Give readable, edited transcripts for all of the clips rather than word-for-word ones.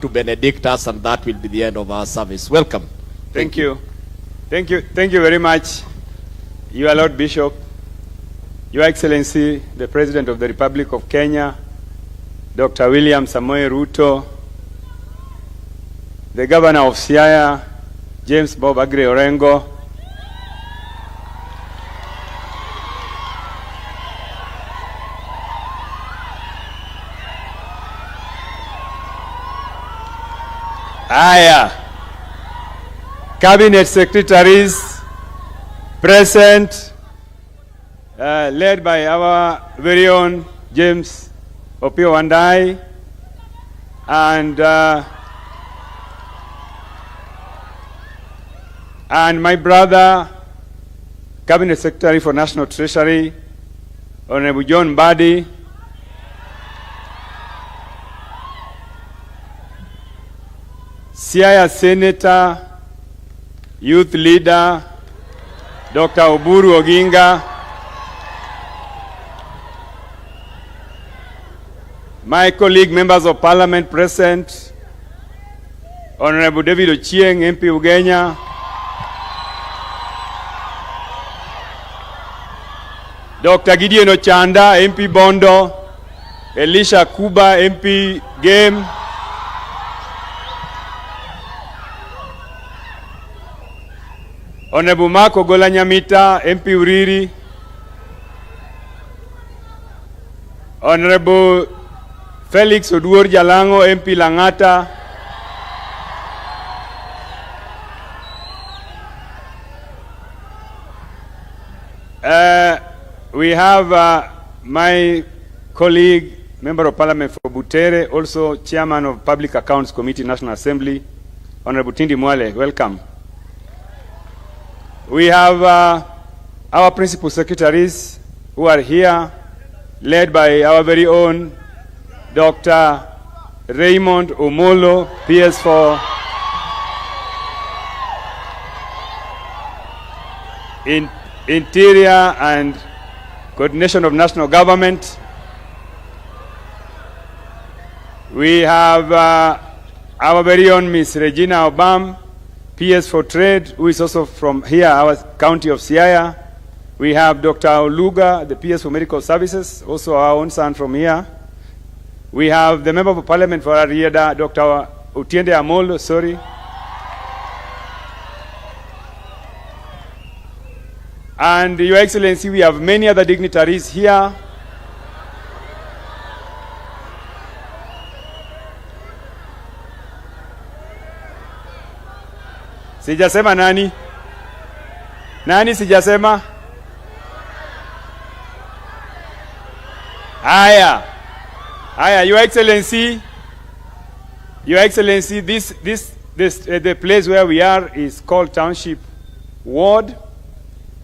to benedict us, and that will be the end of our service. Welcome. Thank you. Thank you very much, Your Lord Bishop, Your Excellency, the President of the Republic of Kenya, Dr. William Samoei Ruto, the Governor of Siaya, James Bob Agre Orengo, Cabinet Secretaries present, led by our very own James Opio Wandayi, and my brother, Cabinet Secretary for National Treasury, Honorable John Mbadi, Siaya Senator, Youth Leader, Dr. Oburu Oginga, my colleague members of Parliament present, Honorable David Ochieng, MP Ugenya, Dr. Gideon Ochanda, MP Bondo, Elisha Kuba, MP Game, Honorable Marco Golanyamita, MP Uriri, Honorable Felix Oduor Jalango, MP Langata, we have my colleague, Member of Parliament for Butere, also Chairman of Public Accounts Committee, National Assembly, Honorable Tindi Mwale. Welcome. We have our principal secretaries who are here, led by our very own Dr. Raymond Omolo, PS for Interior and Coordination of National Government. We have our very own Miss Regina Obam, PS for Trade, who is also from here, our county of Siaya. We have Dr. Oluga, the PS for Medical Services, also our own son from here. We have the Member of Parliament for Arieda, Dr. Utiende Amolo, sorry. And Your Excellency, we have many other dignitaries here. Sijasema nani? Nani sijasema? Haya, Your Excellency, the place where we are is called Township Ward,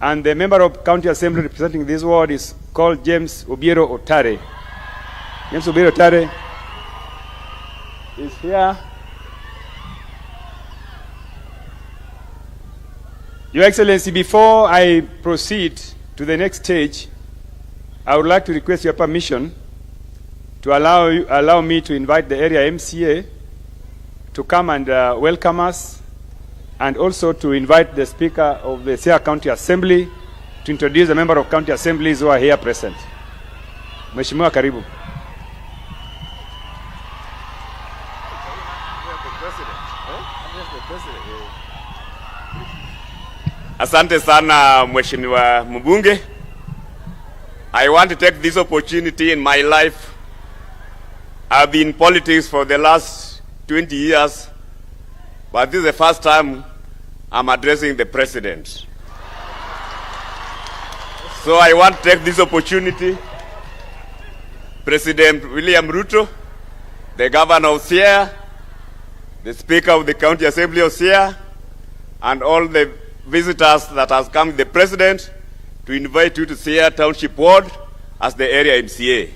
and the Member of County Assembly representing this ward is called James Obiero Otare. James Obiero Otare is here. Your Excellency, before I proceed to the next stage, I would like to request your permission to allow me to invite the area MCA to come and welcome us, and also to invite the Speaker of the Siaya County Assembly to introduce the Member of County Assemblies who are here present. Mheshimiwa, karibu. Asante sana Mheshimiwa Mbunge. I want to take this opportunity in my life. I've been in politics for the last 20 years, but this is the first time I'm addressing the President. So I want to take this opportunity. President William Ruto, the Governor of Siaya, the Speaker of the County Assembly of Siaya, and all the visitors that has come with the President, to invite you to Siaya Township Ward as the area MCA.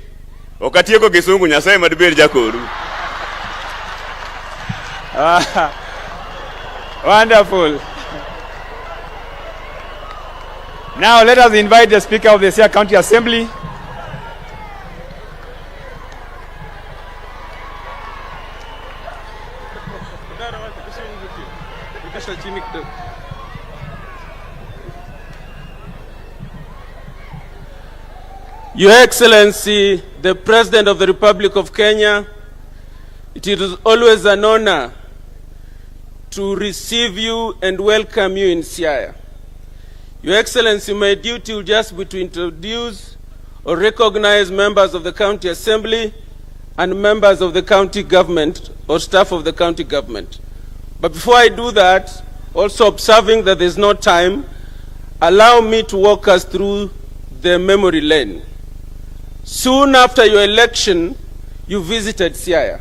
Okatieko Kisungu nyasaye madiberi jakoru. Wonderful. Now let us invite the Speaker of the Siaya County Assembly. Your Excellency, the President of the Republic of Kenya, it is always an honor to receive you and welcome you in Siaya. Your Excellency, my duty will just be to introduce or recognize members of the County Assembly and members of the county government or staff of the county government. But before I do that, also observing that there's no time, allow me to walk us through the memory lane. Soon after your election, you visited Siaya.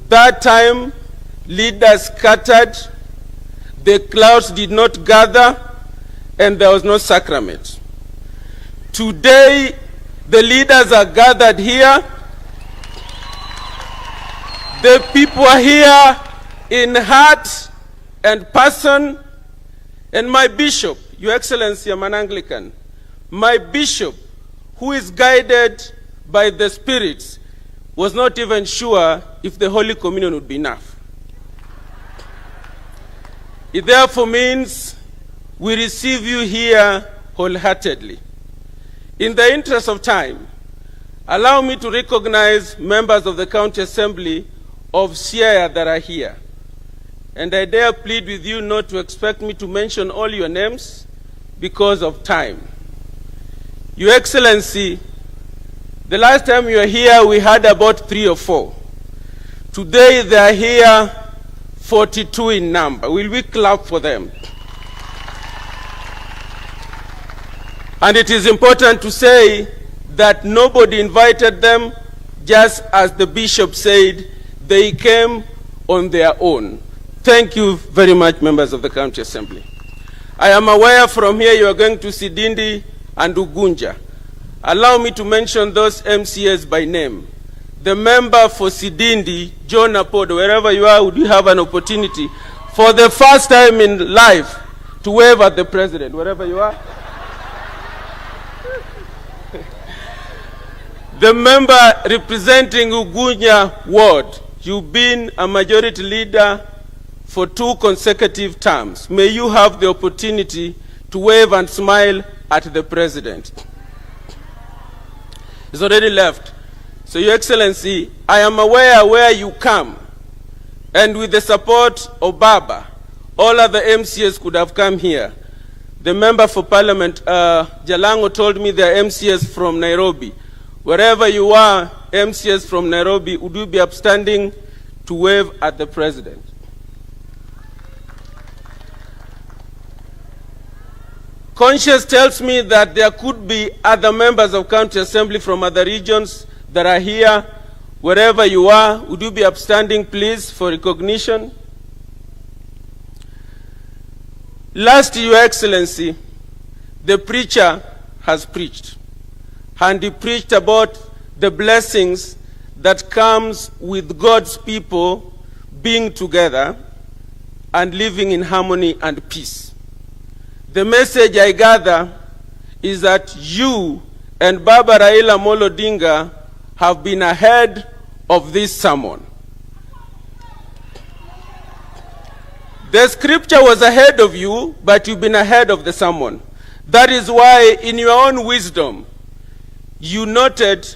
That time, leaders scattered, the clouds did not gather, and there was no sacrament. Today, the leaders are gathered here. The people are here in heart and person. And my bishop, Your Excellency, I'm an Anglican, my bishop, who is guided by the spirits, was not even sure if the Holy Communion would be enough. It therefore means we receive you here wholeheartedly. In the interest of time, allow me to recognize members of the County Assembly of Siaya that are here. And I dare plead with you not to expect me to mention all your names because of time. Your Excellency, the last time you were here, we had about 3 or 4. Today, they are here 42 in number. Will we clap for them? And it is important to say that nobody invited them, just as the bishop said, they came on their own. Thank you very much, members of the County Assembly. I am aware from here you are going to Sidindi and Ugunja. Allow me to mention those MCAs by name. The member for Sidindi, John Apodo, wherever you are, would you have an opportunity for the first time in life to wave at the president, wherever you are? The member representing Ugunja Ward, you've been a majority leader for 2 consecutive terms. May you have the opportunity to wave and smile at the president. He's already left. So, Your Excellency, I am aware where you come, and with the support of Baba, all other MCAs could have come here. The member for Parliament, Jalango, told me there are MCAs from Nairobi. Wherever you are, MCAs from Nairobi, would you be upstanding to wave at the president? Conscience tells me that there could be other members of County Assembly from other regions that are here. Wherever you are, would you be upstanding, please, for recognition? Last, Your Excellency, the preacher has preached. And he preached about the blessings that comes with God's people being together and living in harmony and peace. The message I gather is that you and Baba Raila Amolo Odinga have been ahead of this sermon. The scripture was ahead of you, but you've been ahead of the sermon. That is why, in your own wisdom, you noted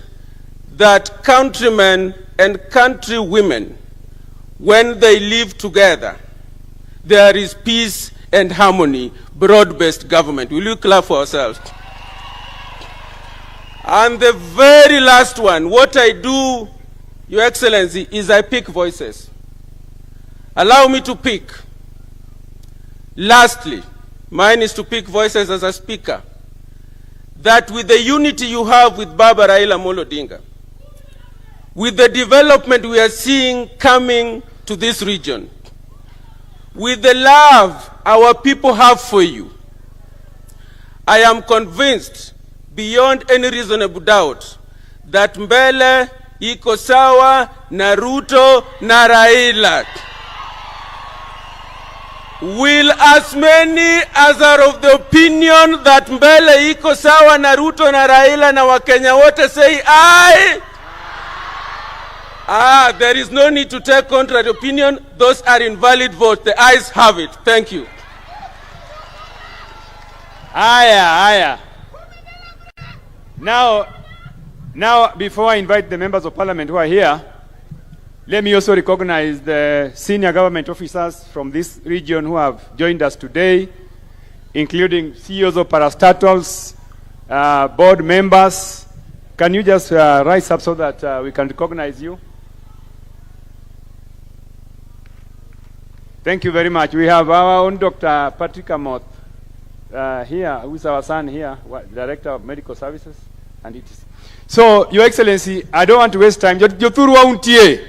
that countrymen and countrywomen, when they live together, there is peace and harmony, broad-based government. Will you clap for ourselves? And the very last one, what I do, Your Excellency, is I pick voices. Allow me to pick. Lastly, mine is to pick voices as a speaker. That with the unity you have with Baba Raila Amolo Odinga, with the development we are seeing coming to this region, with the love our people have for you, I am convinced beyond any reasonable doubt that mbele iko sawa na Ruto na Raila. Will as many as are of the opinion that mbele iko sawa na Ruto na Raila na Wakenya wote say aye? There is no need to take contrary opinion. Those are invalid votes. The ayes have it. Thank you. Aya. Now, before I invite the members of parliament who are here, let me also recognize the senior government officers from this region who have joined us today, including CEOs of parastatals, board members. Can you just rise up so that we can recognize you? Thank you very much. We have our own Dr. Patrick Amoth here, who is our son here, Director of Medical Services. And it is. So, Your Excellency, I don't want to waste time. Joturu wa untie.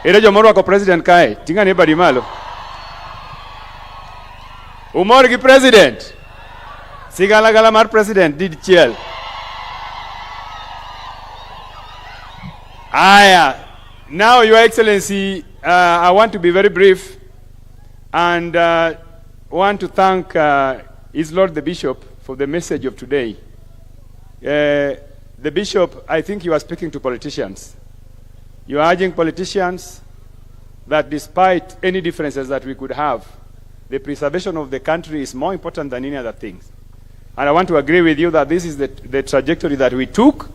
Ere jomoro wako President kae. Tinga anybody malo. Umor gi President. Sigala mar President did chiel. Now, Your Excellency, I want to be very brief and want to thank His Lord the Bishop for the message of today. The Bishop, I think you are speaking to politicians. You are urging politicians that despite any differences that we could have, the preservation of the country is more important than any other things. And I want to agree with you that this is the trajectory that we took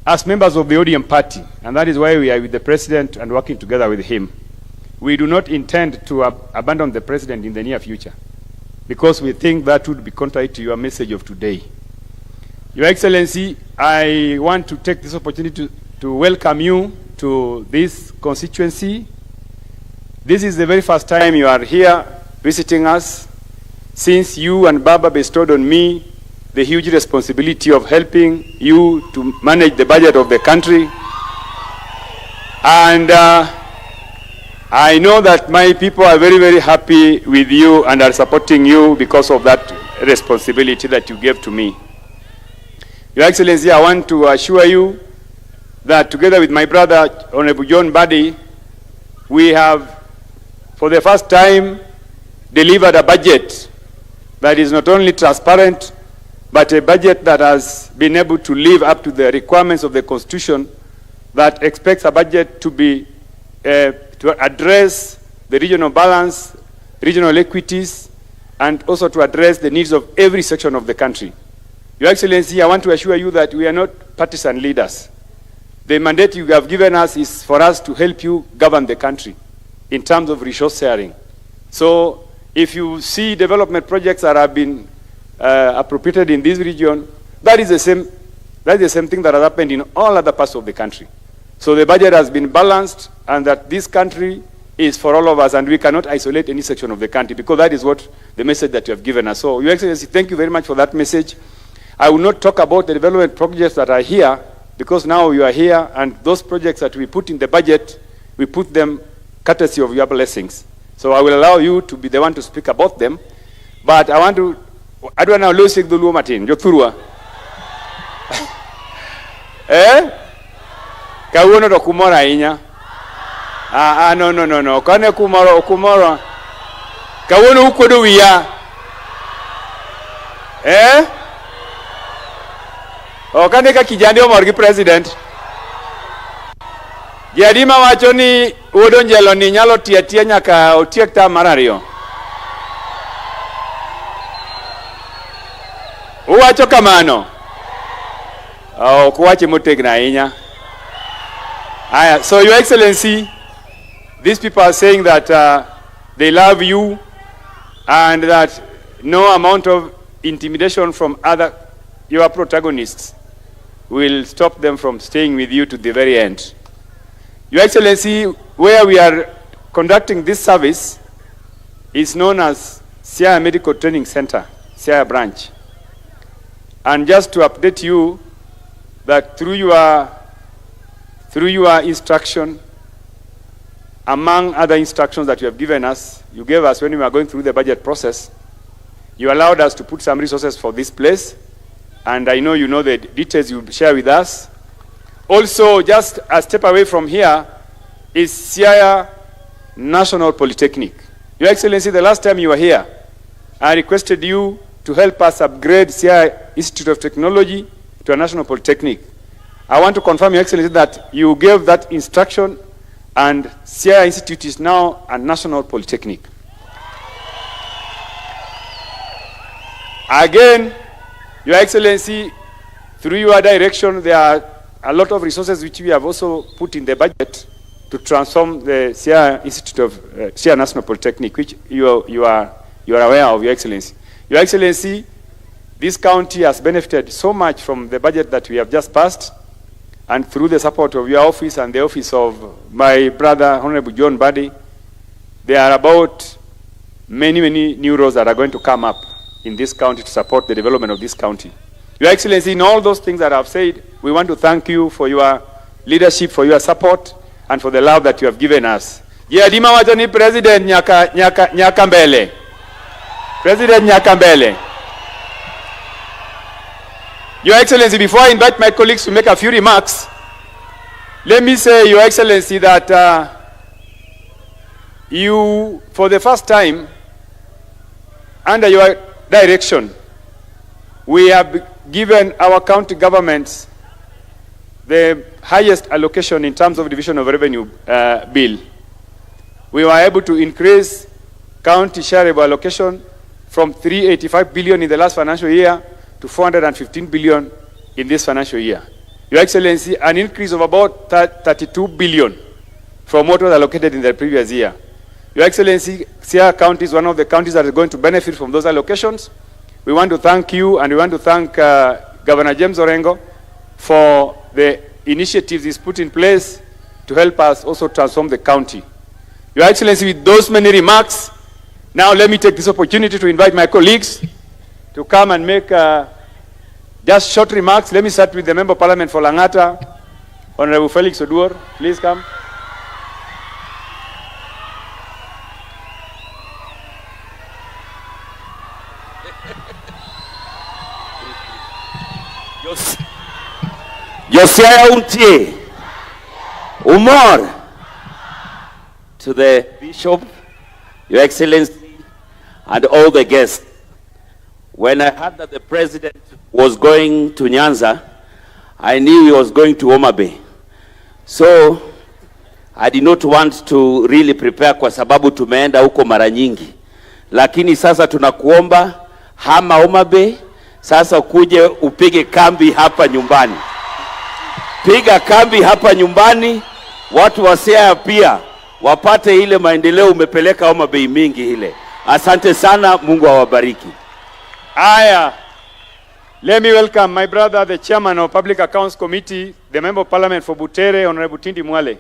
as members of the ODM party, and that is why we are with the President and working together with him. We do not intend to abandon the President in the near future, because we think that would be contrary to your message of today. Your Excellency, I want to take this opportunity to welcome you to this constituency. This is the very first time you are here visiting us, since you and Baba bestowed on me the huge responsibility of helping you to manage the budget of the country. And I know that my people are very, very happy with you and are supporting you because of that responsibility that you gave to me. Your Excellency, I want to assure you that together with my brother, Honorable Mbadi, we have, for the first time, delivered a budget that is not only transparent, but a budget that has been able to live up to the requirements of the Constitution that expects a budget to be, to address the regional balance, regional equities, and also to address the needs of every section of the country. Your Excellency, I want to assure you that we are not partisan leaders. The mandate you have given us is for us to help you govern the country in terms of resource sharing. So if you see development projects that have been appropriated in this region, that is the same thing that has happened in all other parts of the country. So the budget has been balanced, and that this country is for all of us, and we cannot isolate any section of the country, because that is what the message that you have given us. So, Your Excellency, thank you very much for that message. I will not talk about the development projects that are here, because now you are here, and those projects that we put in the budget, we put them courtesy of your blessings. So I will allow you to be the one to speak about them. But I want to, I don't know, Lucy Dulu Martin, Joturua. Kawuono do kumora inya. No. Kane kumora. Kawuono ukodo wiya. Kane ka kijande omor gi president. Jadima wacho ni udonjelo ni nyalo tiatia nyaka otiek ta mar ariyo. Uwacho kamano. Kuwache motegna ahinya. So, Your Excellency, these people are saying that they love you, and that no amount of intimidation from your protagonists will stop them from staying with you to the very end. Your Excellency, where we are conducting this service is known as Siaya Medical Training Center, Siaya branch. And just to update you that through your instruction, among other instructions that you have given us, you gave us when we were going through the budget process, you allowed us to put some resources for this place, and I know you know the details you share with us. Also, just a step away from here is Siaya National Polytechnic. Your Excellency, the last time you were here, I requested you to help us upgrade Siaya Institute of Technology to a National Polytechnic. I want to confirm, Your Excellency, that you gave that instruction and Siaya Institute is now a national polytechnic. Again, Your Excellency, through your direction, there are a lot of resources which we have also put in the budget to transform the Siaya Institute of Siaya National Polytechnic, which you are aware of, Your Excellency. Your Excellency, this county has benefited so much from the budget that we have just passed, and through the support of your office and the office of my brother, Honorable John Mbadi, there are about many new roads that are going to come up in this county to support the development of this county. Your Excellency, in all those things that I've said, we want to thank you for your leadership, for your support, and for the love that you have given us. Dima wachani President nyaka mbele. President nyaka mbele. Your Excellency, before I invite my colleagues to make a few remarks, let me say, Your Excellency, that you, for the first time, under your direction, we have given our county governments the highest allocation in terms of division of revenue bill. We were able to increase county shareable allocation from 385 billion in the last financial year to 415 billion in this financial year. Your Excellency, an increase of about 32 billion from what was allocated in the previous year. Your Excellency, Siaya County is one of the counties that is going to benefit from those allocations. We want to thank you, and we want to thank Governor James Orengo for the initiatives he's put in place to help us also transform the county. Your Excellency, with those many remarks, now let me take this opportunity to invite my colleagues to come and make just short remarks. Let me start with the Member of Parliament for Langata, Honorable Felix Oduor. Please come. Siaya untie umor to the Bishop, Your Excellency, and all the guests. When I heard that the President was going to Nyanza, I knew he was going to Omabay. So I did not want to really prepare kwa sababu tumeenda huko mara nyingi. Lakini sasa tunakuomba hama Omabay, sasa ukuje upige kambi hapa nyumbani. Piga kambi hapa nyumbani, watu wa Siaya pia wapate ile maendeleo umepeleka Omabay mingi ile. Asante sana, Mungu awabariki. Aya. Let me welcome my brother, the Chairman of Public Accounts Committee, the Member of Parliament for Butere, Honorable Tindi Mwale.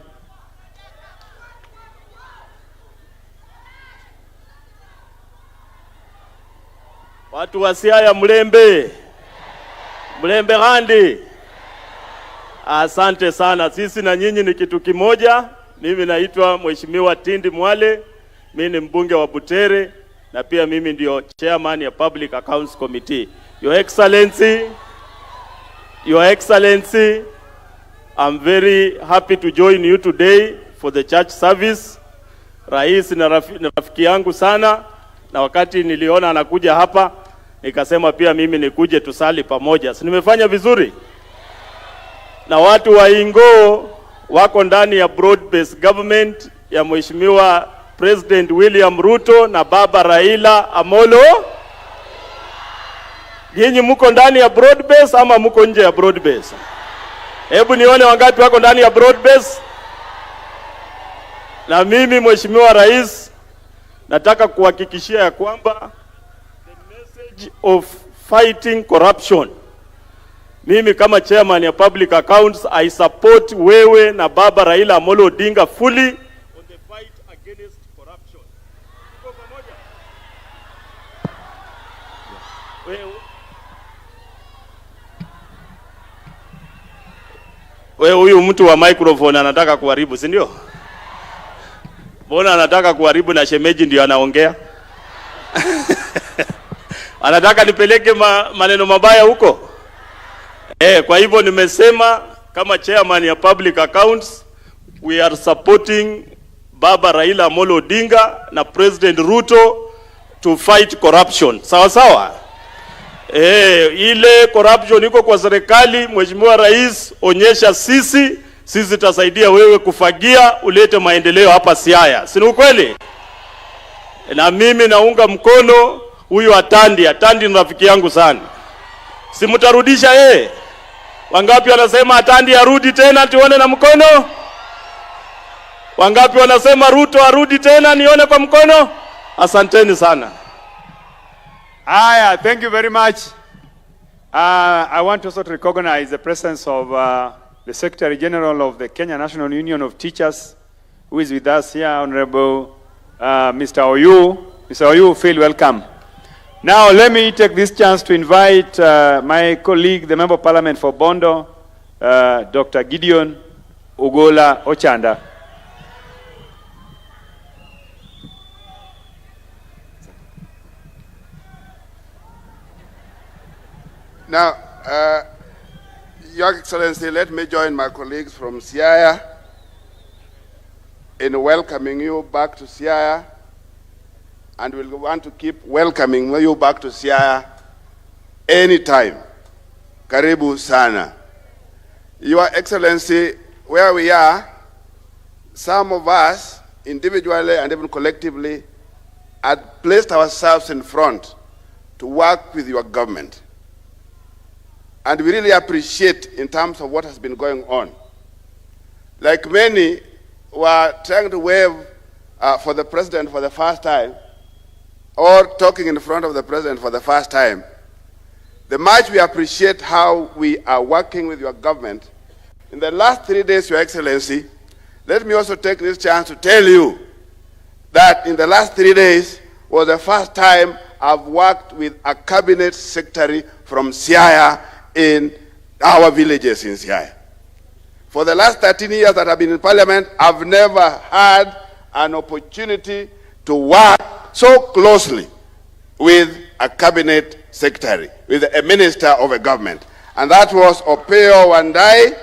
Watu wa Siaya mlembe. Mlembe handi. Asante sana. Sisi na nyinyi ni kitu kimoja. Mimi naitwa Mheshimiwa Tindi Mwale. Mimi ni mbunge wa Butere na pia mimi ndio chairman ya Public Accounts Committee. Your Excellency, I'm very happy to join you today for the church service. Rais na rafiki yangu sana, na wakati niliona anakuja hapa nikasema pia mimi nikuje tusali pamoja. Si nimefanya vizuri? Na watu wa Ingo wako ndani ya broad based government ya Mheshimiwa President William Ruto na Baba Raila Amolo. Nyinyi mko ndani ya broad base ama mko nje ya broad base? Hebu nione wangapi wako ndani ya broad base. Na mimi Mheshimiwa Rais nataka kuhakikishia ya kwamba the message of fighting corruption, mimi kama chairman ya Public Accounts, I support wewe na Baba Raila Amolo Odinga fully on the fight against corruption. Tuko pamoja? Wewe huyu mtu wa microphone anataka kuharibu, si ndio? Mbona anataka kuharibu na shemeji ndio anaongea? Anataka nipeleke maneno mabaya huko? Kwa hivyo nimesema kama chairman ya Public Accounts, we are supporting Baba Raila Amolo Odinga na President Ruto to fight corruption. Sawa sawa? Ile corruption iko kwa serikali, Mheshimiwa Rais, onyesha sisi tutasaidia wewe kufagia, ulete maendeleo hapa Siaya. Si ni kweli? Na mimi naunga mkono huyu Atandi ni rafiki yangu sana. Si mtarudisha yeye? Wangapi wanasema Atandi arudi tena tuone na mkono? Wangapi wanasema Ruto arudi tena nione kwa mkono? Asanteni sana. Aya, thank you very much. I want also to recognize the presence of the Secretary General of the Kenya National Union of Teachers, who is with us here, Honorable Mr. Oyu. Mr. Oyu, feel welcome. Now, let me take this chance to invite my colleague, the Member of Parliament for Bondo, Dr. Gideon Ugola Ochanda. Now, Your Excellency, let me join my colleagues from Siaya in welcoming you back to Siaya, and we'll want to keep welcoming you back to Siaya anytime. Karibu sana. Your Excellency, where we are, some of us, individually and even collectively, had placed ourselves in front to work with your government. And we really appreciate in terms of what has been going on. Like many were trying to wave for the president for the first time, or talking in front of the president for the first time, the much we appreciate how we are working with your government. In the last 3 days, Your Excellency, let me also take this chance to tell you that in the last 3 days was the first time I've worked with a cabinet secretary from Siaya in our villages in Siaya. For the last 13 years that I've been in Parliament, I've never had an opportunity to work so closely with a cabinet secretary, with a minister of a government. And that was Opeo Wandayi.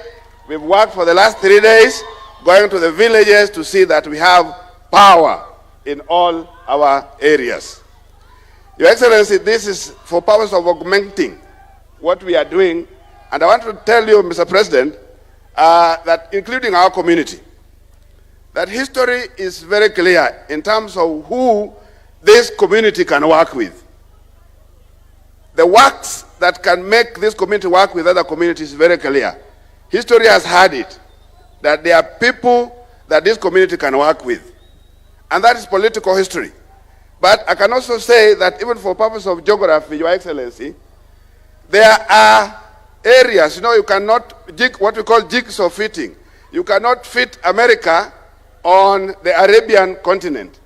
We've worked for the last 3 days, going to the villages to see that we have power in all our areas. Your Excellency, this is for purpose of augmenting what we are doing, and I want to tell you, Mr. President, that including our community, that history is very clear in terms of who this community can work with. The works that can make this community work with other communities is very clear. History has had it, that there are people that this community can work with, and that is political history. But I can also say that even for purpose of geography, Your Excellency, there are areas, you cannot, what we call jigsaw fitting. You cannot fit America on the Arabian continent,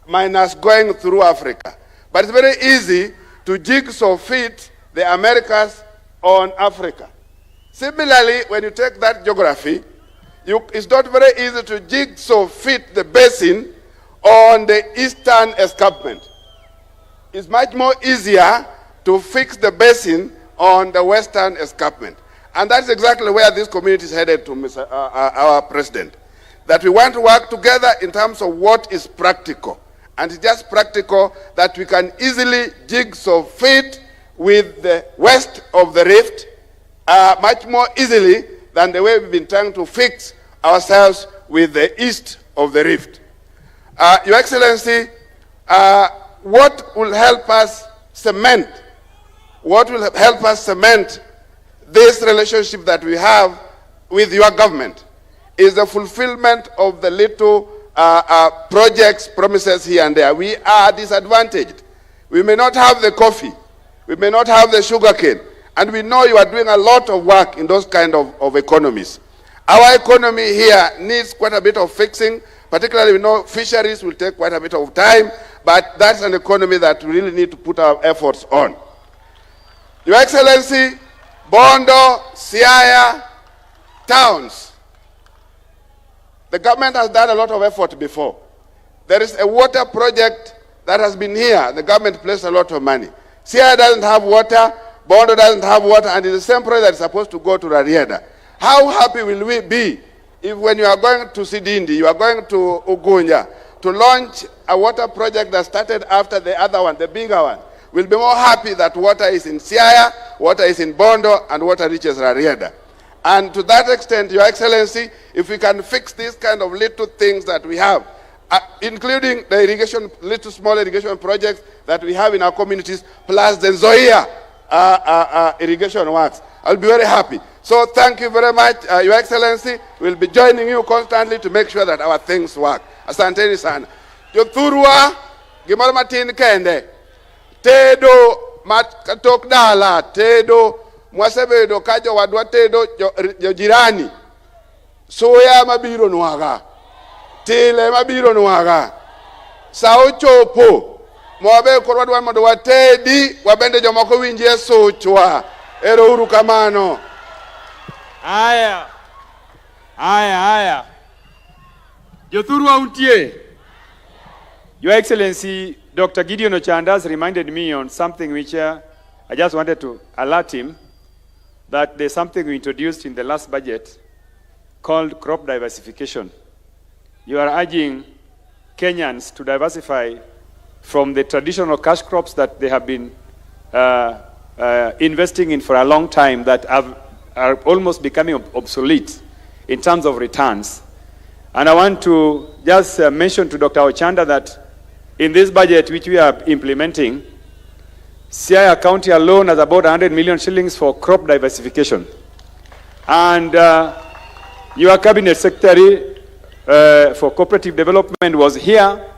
minus going through Africa. But it's very easy to jigsaw fit the Americas on Africa. Similarly, when you take that geography, it's not very easy to jigsaw fit the basin on the eastern escarpment. It's much more easier to fix the basin on the western escarpment. And that's exactly where this community is headed to, our President. That we want to work together in terms of what is practical. And it's just practical that we can easily jigsaw fit with the west of the rift much more easily than the way we've been trying to fix ourselves with the east of the rift. Your Excellency, what will help us cement this relationship that we have with your government is the fulfillment of the little projects, promises here and there. We are disadvantaged. We may not have the coffee. We may not have the sugarcane. And we know you are doing a lot of work in those kind of economies. Our economy here needs quite a bit of fixing. Particularly, we know fisheries will take quite a bit of time, but that's an economy that we really need to put our efforts on. Your Excellency, Bondo, Siaya, towns. The government has done a lot of effort before. There is a water project that has been here. The government placed a lot of money. Siaya doesn't have water, Bondo doesn't have water, and it's the same project that is supposed to go to Rarieda. How happy will we be if when you are going to Sidindi, you are going to Ugunja, to launch a water project that started after the other one, the bigger one, will be more happy that water is in Siaya, water is in Bondo, and water reaches Rarieda. And to that extent, Your Excellency, if we can fix these kind of little things that we have, including the irrigation, little small irrigation projects that we have in our communities, plus the Nzoia irrigation works, I'll be very happy. So thank you very much, Your Excellency. We'll be joining you constantly to make sure that our things work. Asanteni sana. Jothurwa, gimoro matin kende. Tedo katok dala, tedo mwasebedo kajo wadwa tedo jo jirani. Soya mabiro nwaga. Tile mabiro nwaga. Sao chopo. Mwabe korwadwa modo watedi, wabende jomoko winjie sochwa. Ero uru kamano. Aya. Jothurwa untie. Your Excellency, Dr. Gideon Ochanda has reminded me on something which I just wanted to alert him that there's something we introduced in the last budget called crop diversification. You are urging Kenyans to diversify from the traditional cash crops that they have been investing in for a long time that are almost becoming obsolete in terms of returns. And I want to just mention to Dr. Ochanda that in this budget which we are implementing, Siaya County alone has about 100 million shillings for crop diversification. And your Cabinet Secretary for Cooperative Development was here,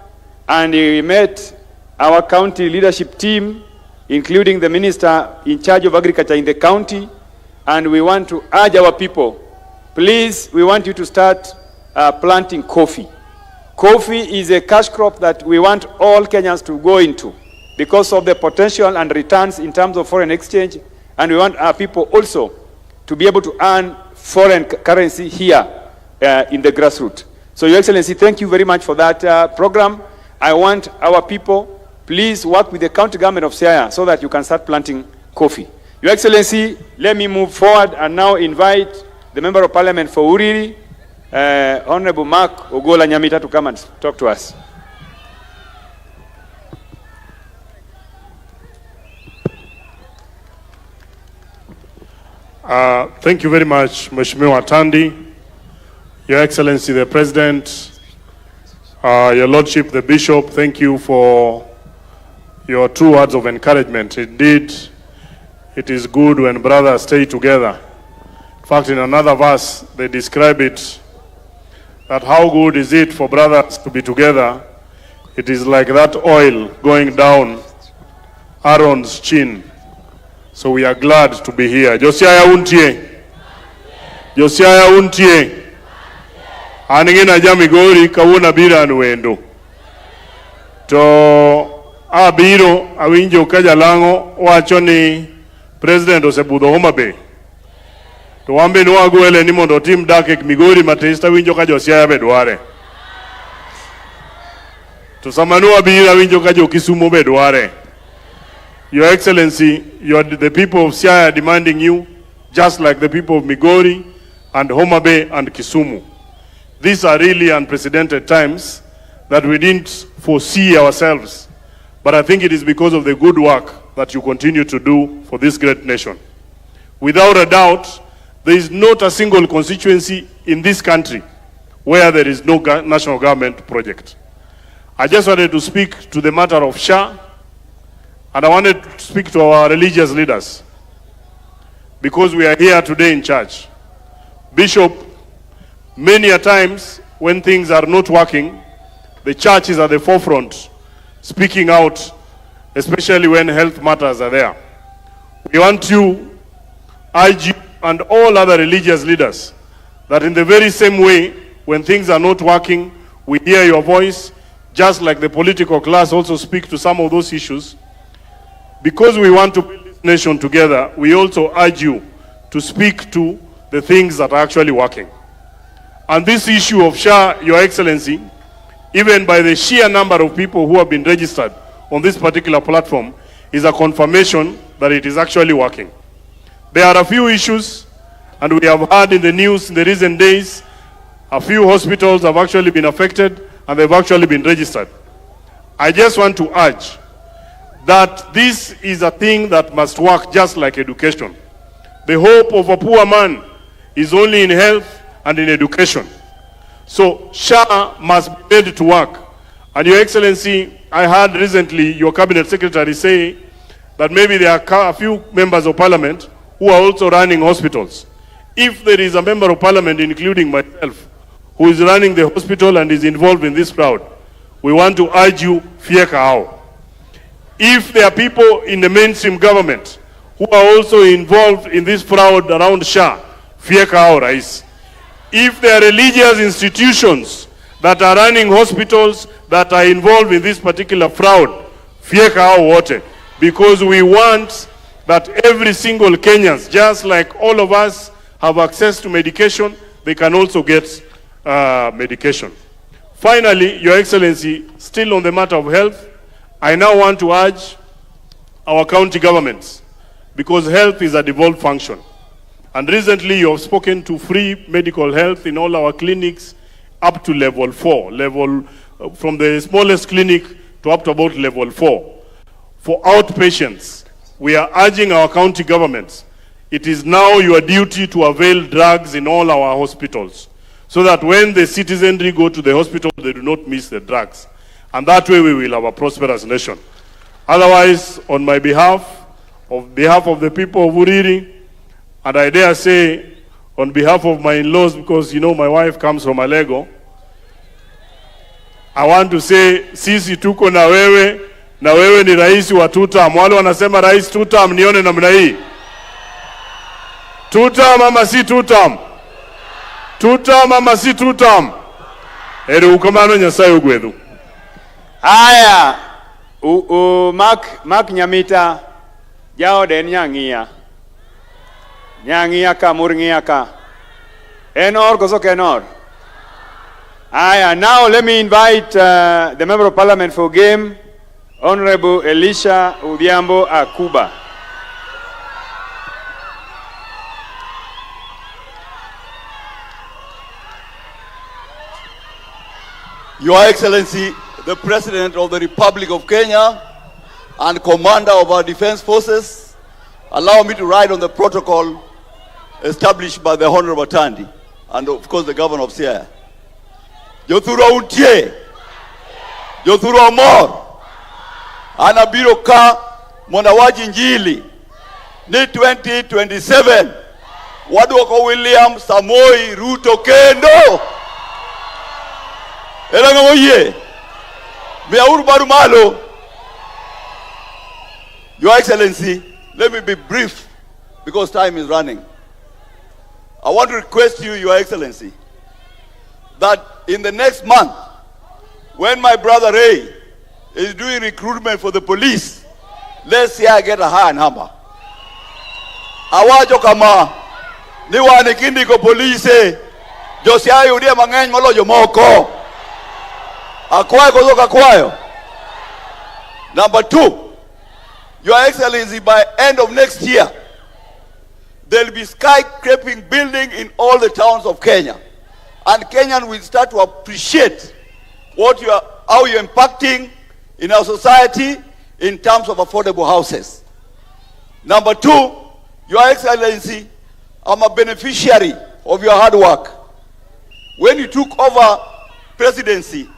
and he met our county leadership team, including the minister in charge of agriculture in the county, and we want to urge our people, please, we want you to start planting coffee. Coffee is a cash crop that we want all Kenyans to go into because of the potential and returns in terms of foreign exchange, and we want our people also to be able to earn foreign currency here in the grassroots. So, Your Excellency, thank you very much for that program. I want our people, please work with the county government of Siaya so that you can start planting coffee. Your Excellency, let me move forward and now invite the Member of Parliament for Uriri, Honorable Mark Ogola Nyamita, to come and talk to us. Thank you very much, Mheshimiwa Tandi, Your Excellency the President, Your Lordship the Bishop. Thank you for your 2 words of encouragement. Indeed, it is good when brothers stay together. In fact, in another verse, they describe it that how good is it for brothers to be together. It is like that oil going down Aaron's chin. So we are glad to be here. Josiah untie. Josiah untie. Aningina jami gori kawuna bira anuendo. To abiro awinjo kajalango wachoni President osebudho Homa Bay. To wambe nwagwele ni mondo tim dake Migori matesta winjo ka Josiaya bedware. To samanu abira winjo ka Kisumu bedware. Your Excellency, the people of Siaya are demanding you, just like the people of Migori and Homa Bay and Kisumu. These are really unprecedented times that we didn't foresee ourselves. But I think it is because of the good work that you continue to do for this great nation. Without a doubt, there is not a single constituency in this country where there is no national government project. I just wanted to speak to the matter of SHA, and I wanted to speak to our religious leaders, because we are here today in church. Bishop, many a times when things are not working, the church is at the forefront, speaking out, especially when health matters are there. We want to urge you and all other religious leaders that in the very same way, when things are not working, we hear your voice, just like the political class also speak to some of those issues. Because we want to build this nation together, we also urge you to speak to the things that are actually working. And this issue of SHA, Your Excellency, even by the sheer number of people who have been registered on this particular platform, is a confirmation that it is actually working. There are a few issues, and we have heard in the news in the recent days, a few hospitals have actually been affected, and they've actually been registered. I just want to urge, that this is a thing that must work just like education. The hope of a poor man is only in health and in education. So SHA must be made to work. And Your Excellency, I heard recently your Cabinet Secretary say that maybe there are a few members of Parliament who are also running hospitals. If there is a member of Parliament, including myself, who is running the hospital and is involved in this fraud, we want to urge you, fieka hao. If there are people in the mainstream government who are also involved in this fraud around SHA, fieka hao, Rais. If there are religious institutions that are running hospitals that are involved in this particular fraud, fieka hao wote. Because we want that every single Kenyans, just like all of us have access to medication, they can also get medication. Finally, Your Excellency, still on the matter of health, I now want to urge our county governments, because health is a devolved function. And recently you have spoken to free medical health in all our clinics up to level 4, from the smallest clinic to up to about level 4. For outpatients, we are urging our county governments, it is now your duty to avail drugs in all our hospitals, so that when the citizenry go to the hospital, they do not miss the drugs. And that way we will have a prosperous nation. Otherwise, on my behalf of the people of Uriri, and I dare say, on behalf of my in-laws, because you know my wife comes from Alego, I want to say, sisi tuko na wewe ni rais wa 2 term. Wale wanasema rais 2 term, nione namna hii. 2 term ama si 2 term? 2 term ama si 2 term? Ere ukamano Nyasaye ugwedhu. Aya, Mark Nyamita, jao den Nyangia ka murngia ka. Enor koso kenor. Aya, now let me invite the Member of Parliament for Game, Honorable Elisha Udiambo Akuba. Your Excellency, the President of the Republic of Kenya and Commander of our Defense Forces, allow me to ride on the protocol established by the Honorable Tandi and of course the Governor of Siaya. Jothuro untie, Jothuro mor, anabiro ka monawaji njili, ni 2027, waduoko William Samoei Ruto kendo. Elango oye, meauru baru malo. Your Excellency, let me be brief because time is running. I want to request you, Your Excellency, that in the next month, when my brother Ray is doing recruitment for the police, let's see I get a high number. Awajo kama ni wanikindi ko police, Josia yudia mangeny malojo moko. Akwayo kozoka kwayo. Number 2, Your Excellency, by end of next year, there will be skyscraping building in all the towns of Kenya. And Kenyans will start to appreciate how you're impacting in our society in terms of affordable houses. Number 2, Your Excellency, I'm a beneficiary of your hard work. When you took over presidency,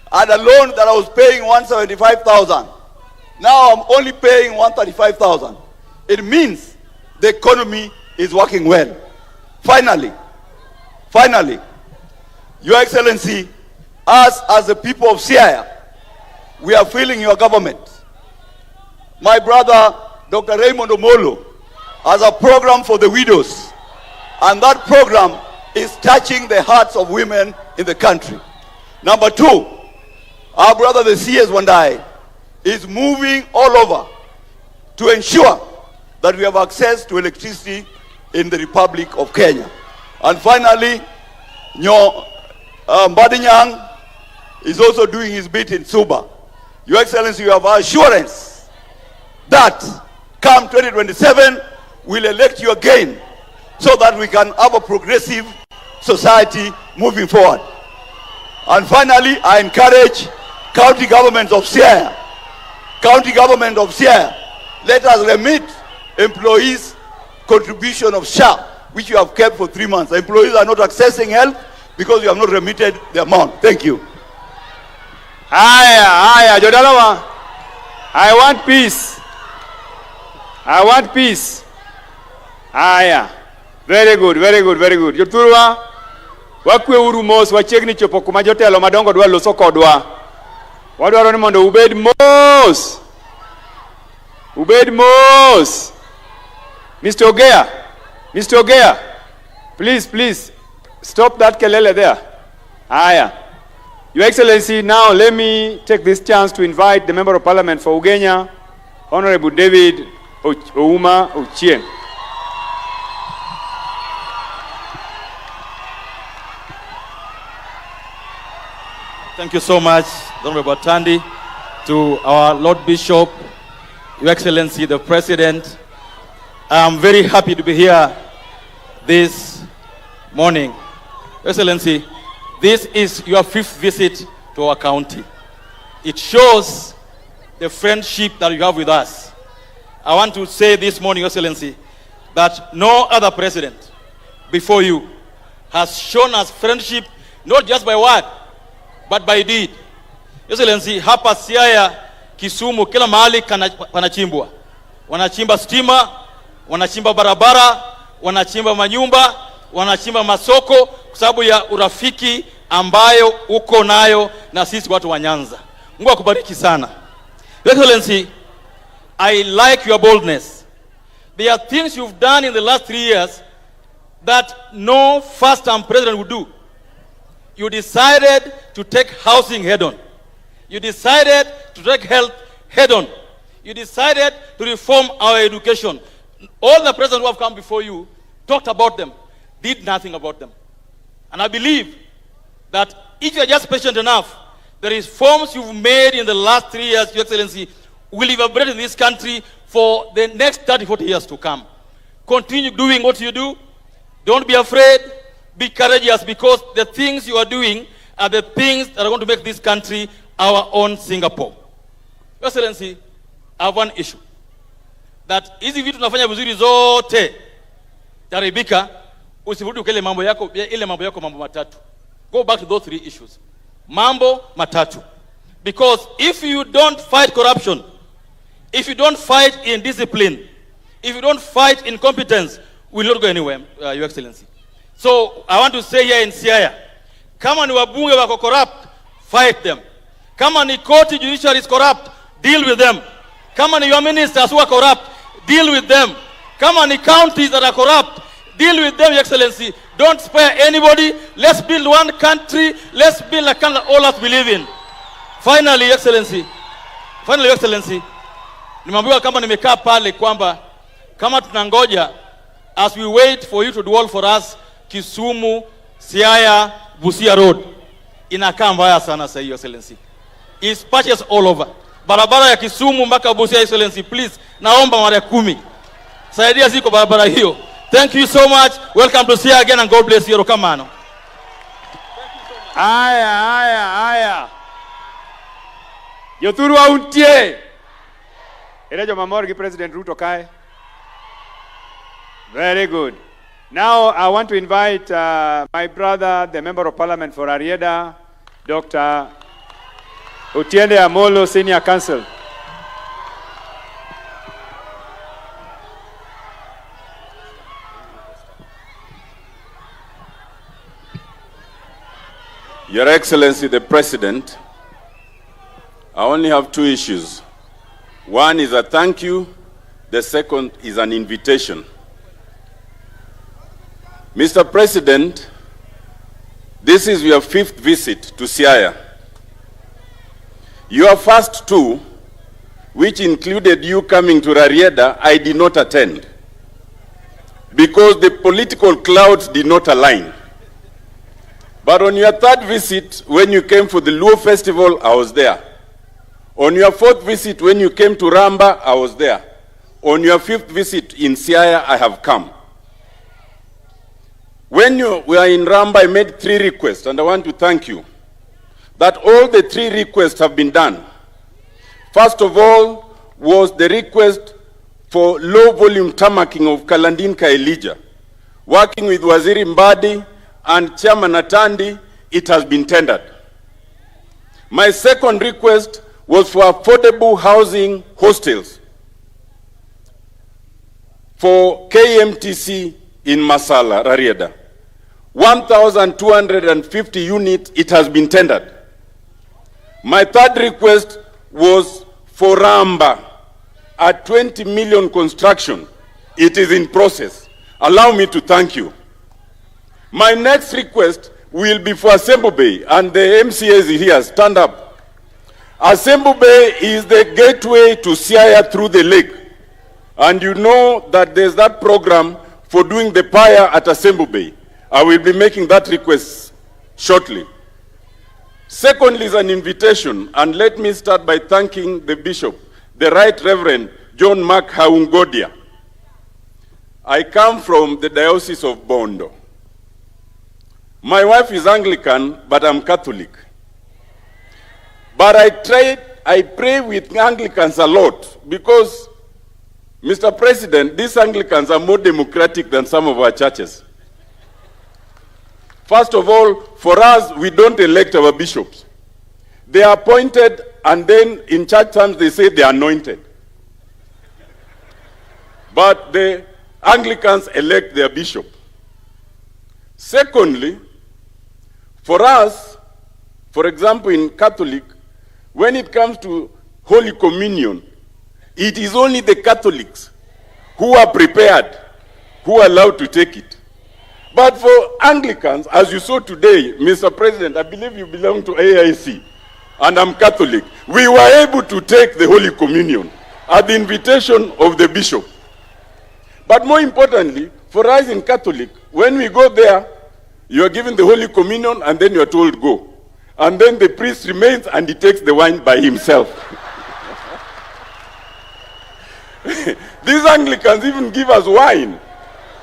I had a loan that I was paying 175,000. Now I'm only paying 135,000. It means the economy is working well. Finally, Your Excellency, us as the people of Siaya, we are feeling your government. My brother, Dr. Raymond Omolo, has a program for the widows. And that program is touching the hearts of women in the country. Number 2, our brother, the CS Wandayi, is moving all over to ensure that we have access to electricity in the Republic of Kenya. And finally, Mbadi is also doing his bit in Suba. Your Excellency, you have assurance that come 2027, we'll elect you again so that we can have a progressive society moving forward. And finally, I encourage county governments of Siaya county government of Siaya, let us remit employees' contribution of SHA, which you have kept for 3 months. The employees are not accessing help because you have not remitted the amount. Thank you. Aya, Jodalawa. I want peace. I want peace. Aya. Very good, very good, very good. Joturwa, wakwe uru mos, wachegni chopo kuma jotelo madongo dwa loso kodwa. Wadwaro ni mondo ubed mos. Ubed mos. Mr. Ogea, please, stop that kelele there. Aya. Your Excellency, now let me take this chance to invite the Member of Parliament for Ugenya, Honorable David Ouma Ochieng. Thank you so much, Honorable Tandi, to our Lord Bishop, Your Excellency, the President. I'm very happy to be here this morning. Your Excellency, this is your 5th visit to our county. It shows the friendship that you have with us. I want to say this morning, Your Excellency, that no other president before you has shown us friendship, not just by word, but by deed. Your Excellency, hapa Siaya, Kisumu, kila mahali wanachimbwa. Wanachimba stima, wanachimba barabara, wanachimba manyumba, wanachimba masoko kwa sababu ya urafiki ambayo uko nayo na sisi watu wa Nyanza. Mungu akubariki sana. Your Excellency, I like your boldness. There are things you've done in the last 3 years that no first-time president would do. You decided to take housing head-on. You decided to take health head-on. You decided to reform our education. All the presidents who have come before you talked about them, did nothing about them. And I believe that if you are just patient enough, the reforms you've made in the last 3 years, Your Excellency, will evaporate in this country for the next 30, 40 years to come. Continue doing what you do. Don't be afraid. Be courageous, because the things you are doing are the things that are going to make this country our own Singapore. Your Excellency, I have one issue. That hizi vitu tunafanya vizuri zote taribika, usirudi kile mambo yako, ile mambo yako mambo matatu. Go back to those 3 issues. Mambo matatu. Because if you don't fight corruption, if you don't fight indiscipline, if you don't fight incompetence, we will not go anywhere, Your Excellency. So I want to say here in Siaya, kama ni wabunge wako corrupt, fight them. Kama ni court judiciary is corrupt, deal with them. Kama ni your ministers who are corrupt, deal with them. Kama ni counties that are corrupt, deal with them, Your Excellency. Don't spare anybody. Let's build one country. Let's build a country that all of us believe in. Finally, Your Excellency, nimeambiwa kama nimekaa pale kwamba kama tunangoja, as we wait for you to do all for us, Kisumu, Siaya, Busia Road, inakaa mbaya sana sasa, Your Excellency. It's patches all over. Barabara ya Kisumu mpaka Busia, Your Excellency, please, naomba mara 10. Saidia ziko barabara hiyo. Thank you so much. Welcome to Siaya again, and God bless you. Rokamano. Aya. Yoturwa untie. Erejo mamorgi President Ruto kai. Very good. Now I want to invite my brother, the Member of Parliament for Arieda, Dr. Otiende Amolo, Senior Counsel. Your Excellency, the President, I only have 2 issues. One is a thank you. The second is an invitation. Mr. President, this is your 5th visit to Siaya. Your first 2, which included you coming to Rarieda, I did not attend because the political clouds did not align. But on your 3rd visit, when you came for the Luo Festival, I was there. On your 4th visit, when you came to Ramba, I was there. On your 5th visit in Siaya, I have come. When you were in Ramba, I made 3 requests, and I want to thank you that all the 3 requests have been done. First of all was the request for low-volume tarmacking of Kalandin-Elijah. Working with Waziri Mbadi and Chairman Atandi, it has been tendered. My second request was for affordable housing hostels for KMTC in Masala, Rarieda. 1,250 units, it has been tendered. My third request was for Ramba, a 20 million construction. It is in process. Allow me to thank you. My next request will be for Assembly Bay, and the MCAs here, stand up. Assembly Bay is the gateway to Siaya through the lake. And you know that there's that program for doing the pyre at Assembly Bay. I will be making that request shortly. Secondly is an invitation, and let me start by thanking the Bishop, the Right Reverend John Mark Haungodia. I come from the Diocese of Bondo. My wife is Anglican, but I'm Catholic. But I pray with Anglicans a lot because, Mr. President, these Anglicans are more democratic than some of our churches. First of all, for us, we don't elect our bishops. They are appointed, and then in church terms, they say they are anointed. But the Anglicans elect their bishop. Secondly, for us, for example, in Catholic, when it comes to Holy Communion, it is only the Catholics who are prepared, who are allowed to take it. But for Anglicans, as you saw today, Mr. President, I believe you belong to AIC, and I'm Catholic. We were able to take the Holy Communion at the invitation of the bishop. But more importantly, for us in Catholic, when we go there, you are given the Holy Communion and then you are told go. And then the priest remains and he takes the wine by himself. These Anglicans even give us wine.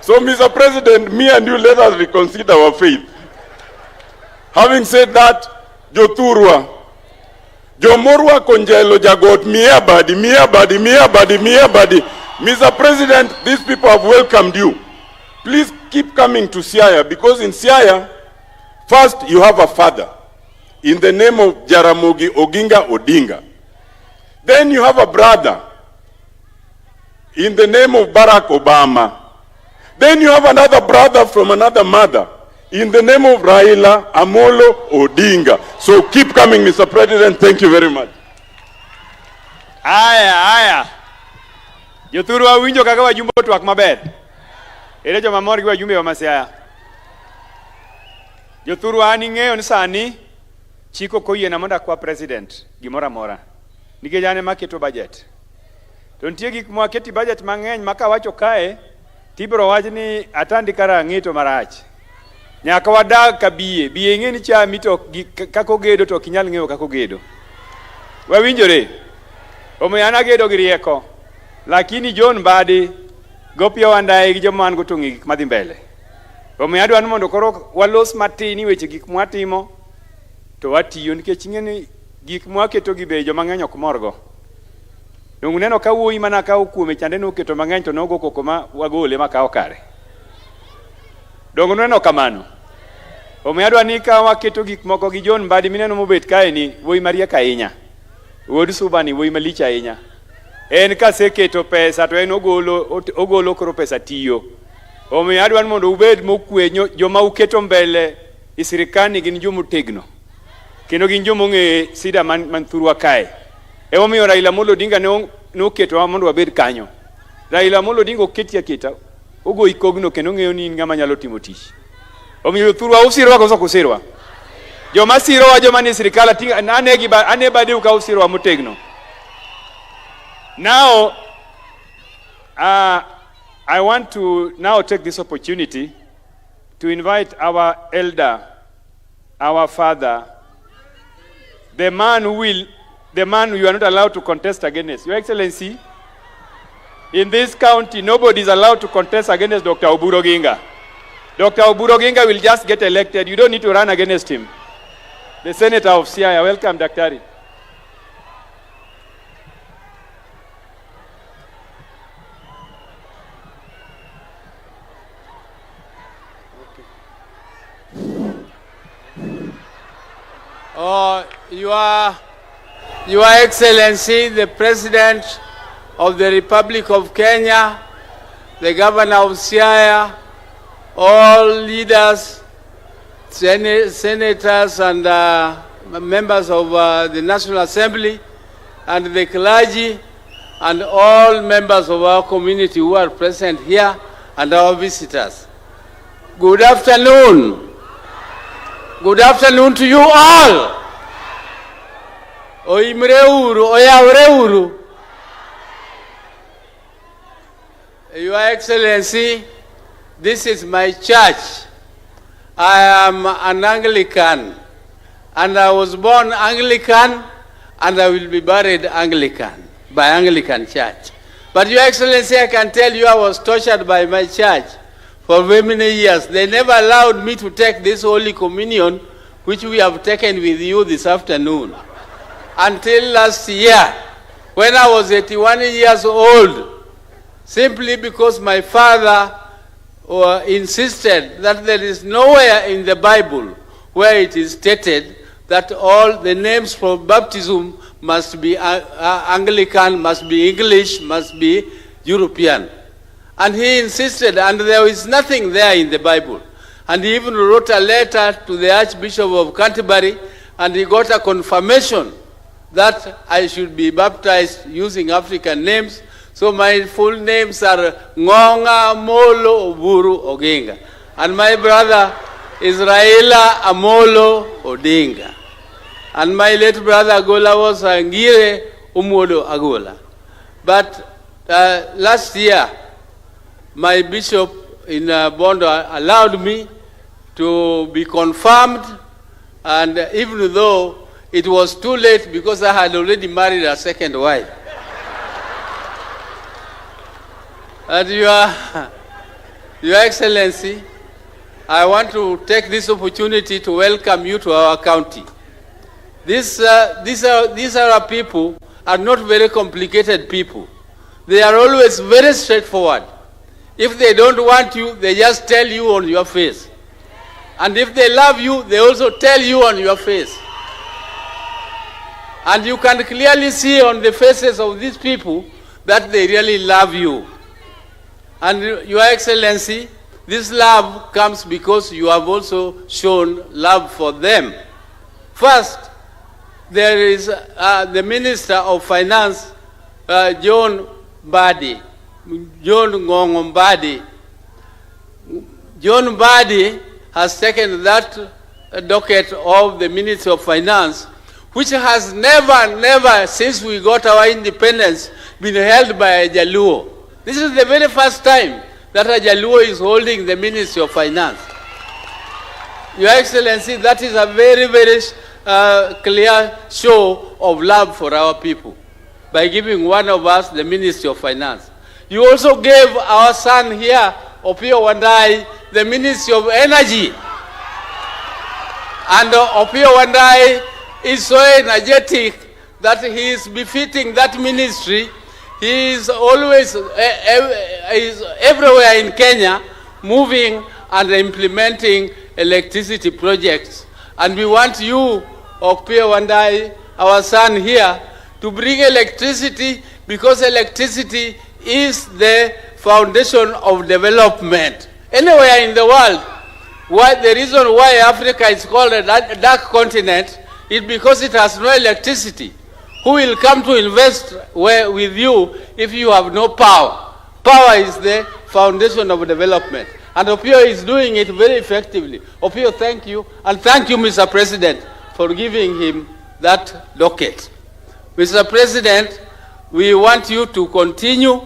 So, Mr. President, me and you, let us reconsider our faith. Having said that, Joturwa, Jomorwa Konjelo Jagot, Mbadi, Mbadi. Mr. President, these people have welcomed you. Please keep coming to Siaya, because in Siaya, first you have a father in the name of Jaramogi Oginga Odinga. Then you have a brother in the name of Barack Obama. Then you have another brother from another mother in the name of Raila Amolo Odinga. So keep coming, Mr. President. Thank you very much. Aya. Joturu wa winjo kaka wajumbe twak maber. Ere joma mor gi wajumbe wa Masiaya. Joturu ani ng'eyo ni sani chiko koyiena mondo akwa president gimoro amora. Nikech an ema keto budget. To nitie gik mwaketi budget mang'eny maka wacho kae tibro wach ni atandi kara ng'ito marach. Nyaka wadag ka biye. Biye ng'e ni chami to kako gedo to kinyal ng'eyo kako gedo. Wawinjore. Omiyo an agedo gi rieko. Lakini John Mbadi gopia Wandayi gi joma an gotongi gik madhi mbele. Omiyo adwa ni mondo koro walos matini weche gik mwatimo to watiyo nikech ing'eni gik mwaketo gi be joma ng'eny ok morgo. Dongu neno ka wuoyi mana kawo kuome chande noketo mang'eny to nogo koko ma wagole makawo kare. Dongu neno kamano. Omiyo adwa ni ka waketo gik moko gi John Mbadi mineno mobet kae ni wuoyi mariek ahinya. Wuod Subani wuoyi malich ahinya. En kaseketo pesa to en ogolo koro pesa tiyo. Omiyo adwa ni mondo ubed mokwe joma uketo mbele i sirikani gin jomo tegno. Kendo gin jomo ng'e sida man thurwa kae. Omiyo Raila Amolo Odinga ne oketo mondo wabed kanyo. Raila Amolo Odinga oketi aketa ogo ikogno kendo ng'eyo ni ng'ama nyalo timo tich. Omiyo thurwa usirwa koso kusirwa. Joma sirwa joma ni sirikal ane bade uka usirwa motegno. Now, I want to now take this opportunity to invite our elder, our father, the man you are not allowed to contest against. Your Excellency, in this county, nobody is allowed to contest against Dr. Oburu Oginga. Dr. Oburu Oginga will just get elected. You don't need to run against him. The Senator of Siaya. Welcome, Daktari. Your Excellency, the President of the Republic of Kenya, the Governor of Siaya, all leaders, senators and members of the National Assembly, and the clergy, and all members of our community who are present here, and our visitors. Good afternoon. Good afternoon to you all. Oimreuru, oyavreuru. Your Excellency, this is my church. I am an Anglican, and I was born Anglican, and I will be buried Anglican, by Anglican Church. But Your Excellency, I can tell you I was tortured by my church for very many years. They never allowed me to take this Holy Communion, which we have taken with you this afternoon, until last year, when I was 81 years old, simply because my father insisted that there is nowhere in the Bible where it is stated that all the names for baptism must be Anglican, must be English, must be European. And he insisted, and there is nothing there in the Bible. And he even wrote a letter to the Archbishop of Canterbury, and he got a confirmation that I should be baptized using African names. So my full names are Ngonga Molo Oburu Oginga. And my brother is Raila Amolo Odinga. And my late brother Agola was Ngire Umuodo Agola. But last year, my bishop in Bondo allowed me to be confirmed, and even though it was too late because I had already married a second wife. And Your Excellency, I want to take this opportunity to welcome you to our county. These are people are not very complicated people. They are always very straightforward. If they don't want you, they just tell you on your face. And if they love you, they also tell you on your face. And you can clearly see on the faces of these people that they really love you. And Your Excellency, this love comes because you have also shown love for them. First, there is the Minister of Finance, John Mbadi. John Mbadi. John Mbadi has taken that docket of the Ministry of Finance, which has never, since we got our independence, been held by a Jaluo. This is the very first time that a Jaluo is holding the Ministry of Finance. Your Excellency, that is a very, very clear show of love for our people by giving one of us the Ministry of Finance. You also gave our son here, Opiyo Wandayi, the Ministry of Energy. And Opiyo Wandayi is so energetic that he is befitting that ministry. He is always is everywhere in Kenya, moving and implementing electricity projects. And we want you, Opiyo Wandayi, our son here, to bring electricity, because electricity is the foundation of development. Anywhere in the world, the reason why Africa is called a dark continent is because it has no electricity. Who will come to invest with you if you have no power? Power is the foundation of development. And Opiyo is doing it very effectively. Opiyo, thank you. And thank you, Mr. President, for giving him that docket. Mr. President, we want you to continue.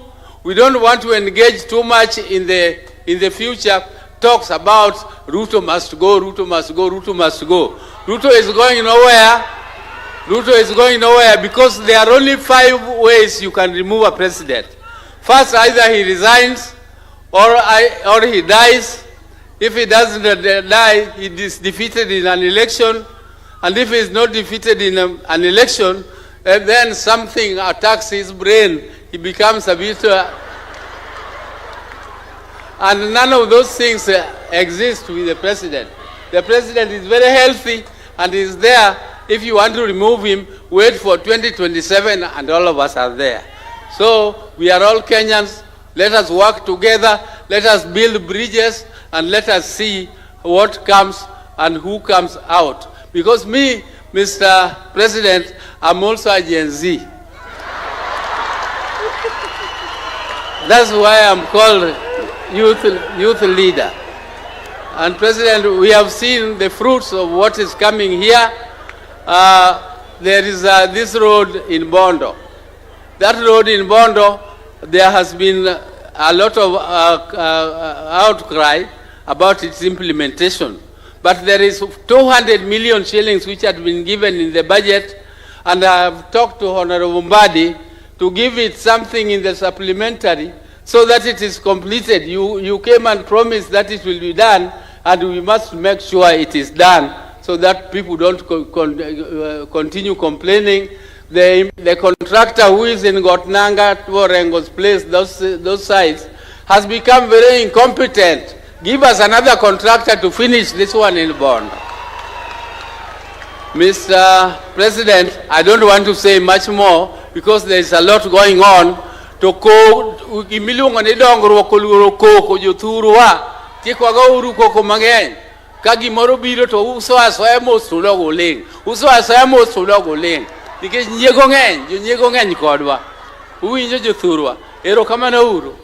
We don't want to engage too much in the future talks about Ruto must go, Ruto must go, Ruto must go. Ruto is going nowhere. Ruto is going nowhere because there are only 5 ways you can remove a president. First, either he resigns or he dies. If he doesn't die, he is defeated in an election. And if he is not defeated in an election, then something attacks his brain. He becomes a bit... and none of those things exist with the president. The president is very healthy and is there If you want to remove him, wait for 2027 and all of us are there. So we are all Kenyans. Let us work together. Let us build bridges and let us see what comes and who comes out. Because me, Mr. President, I'm also a Gen Z. That's why I'm called youth leader. And President, we have seen the fruits of what is coming here. There is this road in Bondo. That road in Bondo, there has been a lot of outcry about its implementation. But there is 200 million shillings which had been given in the budget, and I have talked to Honorable Mbadi to give it something in the supplementary so that it is completed. You came and promised that it will be done, and we must make sure it is done so that people don't continue complaining. The contractor who is in Gotnanga, Orengo's place, those sites, has become very incompetent. Give us another contractor to finish this one in Bondo. Mr. President, I don't want to say much more because there is a lot going on. To ko imilunga ni dongro ko juthurwa tikwaga uru ko mangeny kagi moro biro to uso asoya mosulo goleng nikech nyiego ngeny kodwa uwinjo jothurwa ero kamano uru.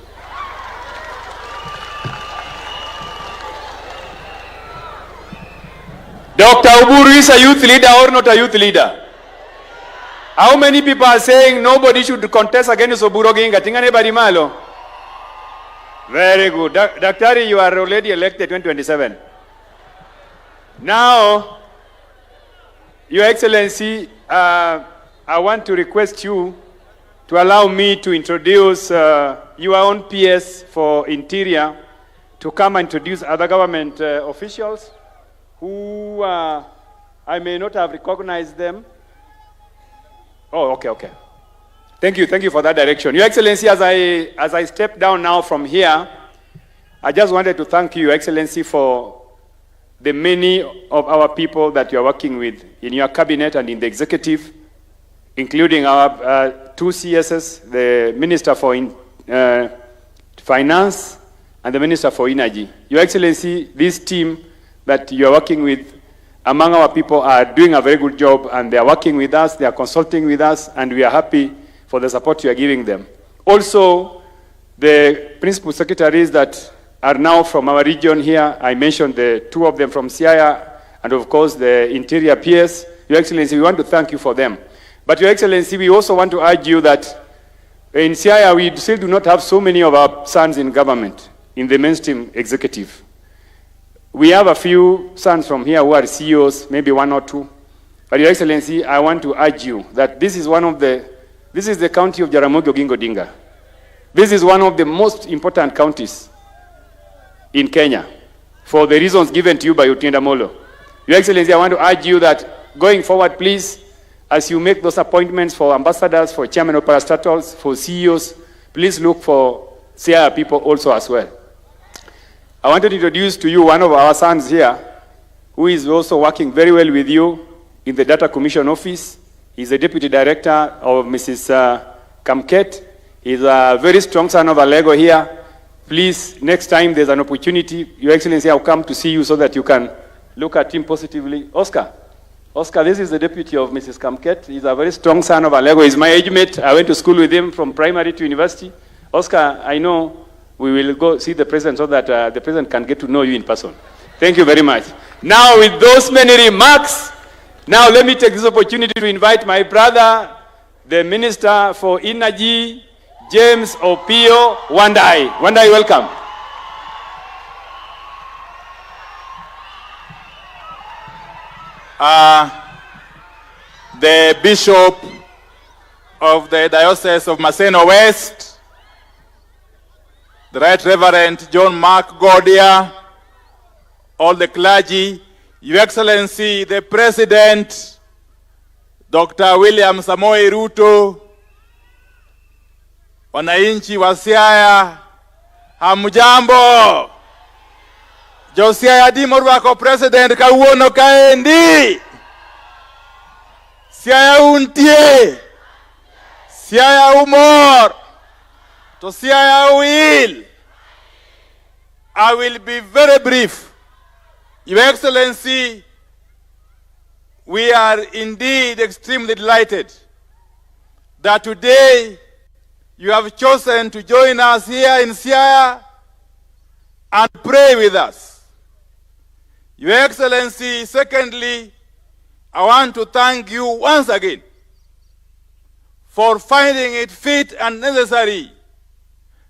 Dr. Uburu is a youth leader or not a youth leader? How many people are saying nobody should contest against Oburu Oginga? Tingane Barimalo. Very good. Daktari, you are already elected 2027. Now, Your Excellency, I want to request you to allow me to introduce your own PS for Interior to come and introduce other government officials who I may not have recognized them. Oh, okay. Thank you for that direction. Your Excellency, as I step down now from here, I just wanted to thank you, Your Excellency, for the many of our people that you are working with in your cabinet and in the executive, including our two CSs, the Minister for Finance and the Minister for Energy. Your Excellency, this team that you are working with among our people are doing a very good job, and they are working with us, they are consulting with us, and we are happy for the support you are giving them. Also, the principal secretaries that are now from our region here, I mentioned the two of them from Siaya, and of course the Interior PS. Your Excellency, we want to thank you for them. But Your Excellency, we also want to urge you that in Siaya, we still do not have so many of our sons in government, in the mainstream executive. We have a few sons from here who are CEOs, maybe one or two. But Your Excellency, I want to urge you that this is the county of Jaramogi Oginga Odinga. This is one of the most important counties in Kenya for the reasons given to you by Otienda Molo. Your Excellency, I want to urge you that going forward, please, as you make those appointments for ambassadors, for chairman of parastatals, for CEOs, please look for Siaya people also as well. I wanted to introduce to you one of our sons here, who is also working very well with you in the Data Commission Office. He's the Deputy Director of Mrs. Kamket. He's a very strong son of Alego here. Please, next time there's an opportunity, Your Excellency, I'll come to see you so that you can look at him positively. Oscar, this is the Deputy of Mrs. Kamket. He's a very strong son of Alego. He's my age mate. I went to school with him from primary to university. Oscar, I know we will go see the President so that the President can get to know you in person. Thank you very much. Now, with those many remarks, now let me take this opportunity to invite my brother, the Minister for Energy, James Opio Wandayi. Wandayi, welcome. The Bishop of the Diocese of Maseno West, the Right Reverend John Mark Godia, all the clergy, Your Excellency, the President, Dr. William Samoei Ruto, wananchi wa Siaya, hamjambo. Jo Siaya di morwako President kawuono kaendi. Siaya untie. Siaya umor. To Siaya will. I will be very brief. Your Excellency, we are indeed extremely delighted that today you have chosen to join us here in Siaya and pray with us. Your Excellency, secondly, I want to thank you once again for finding it fit and necessary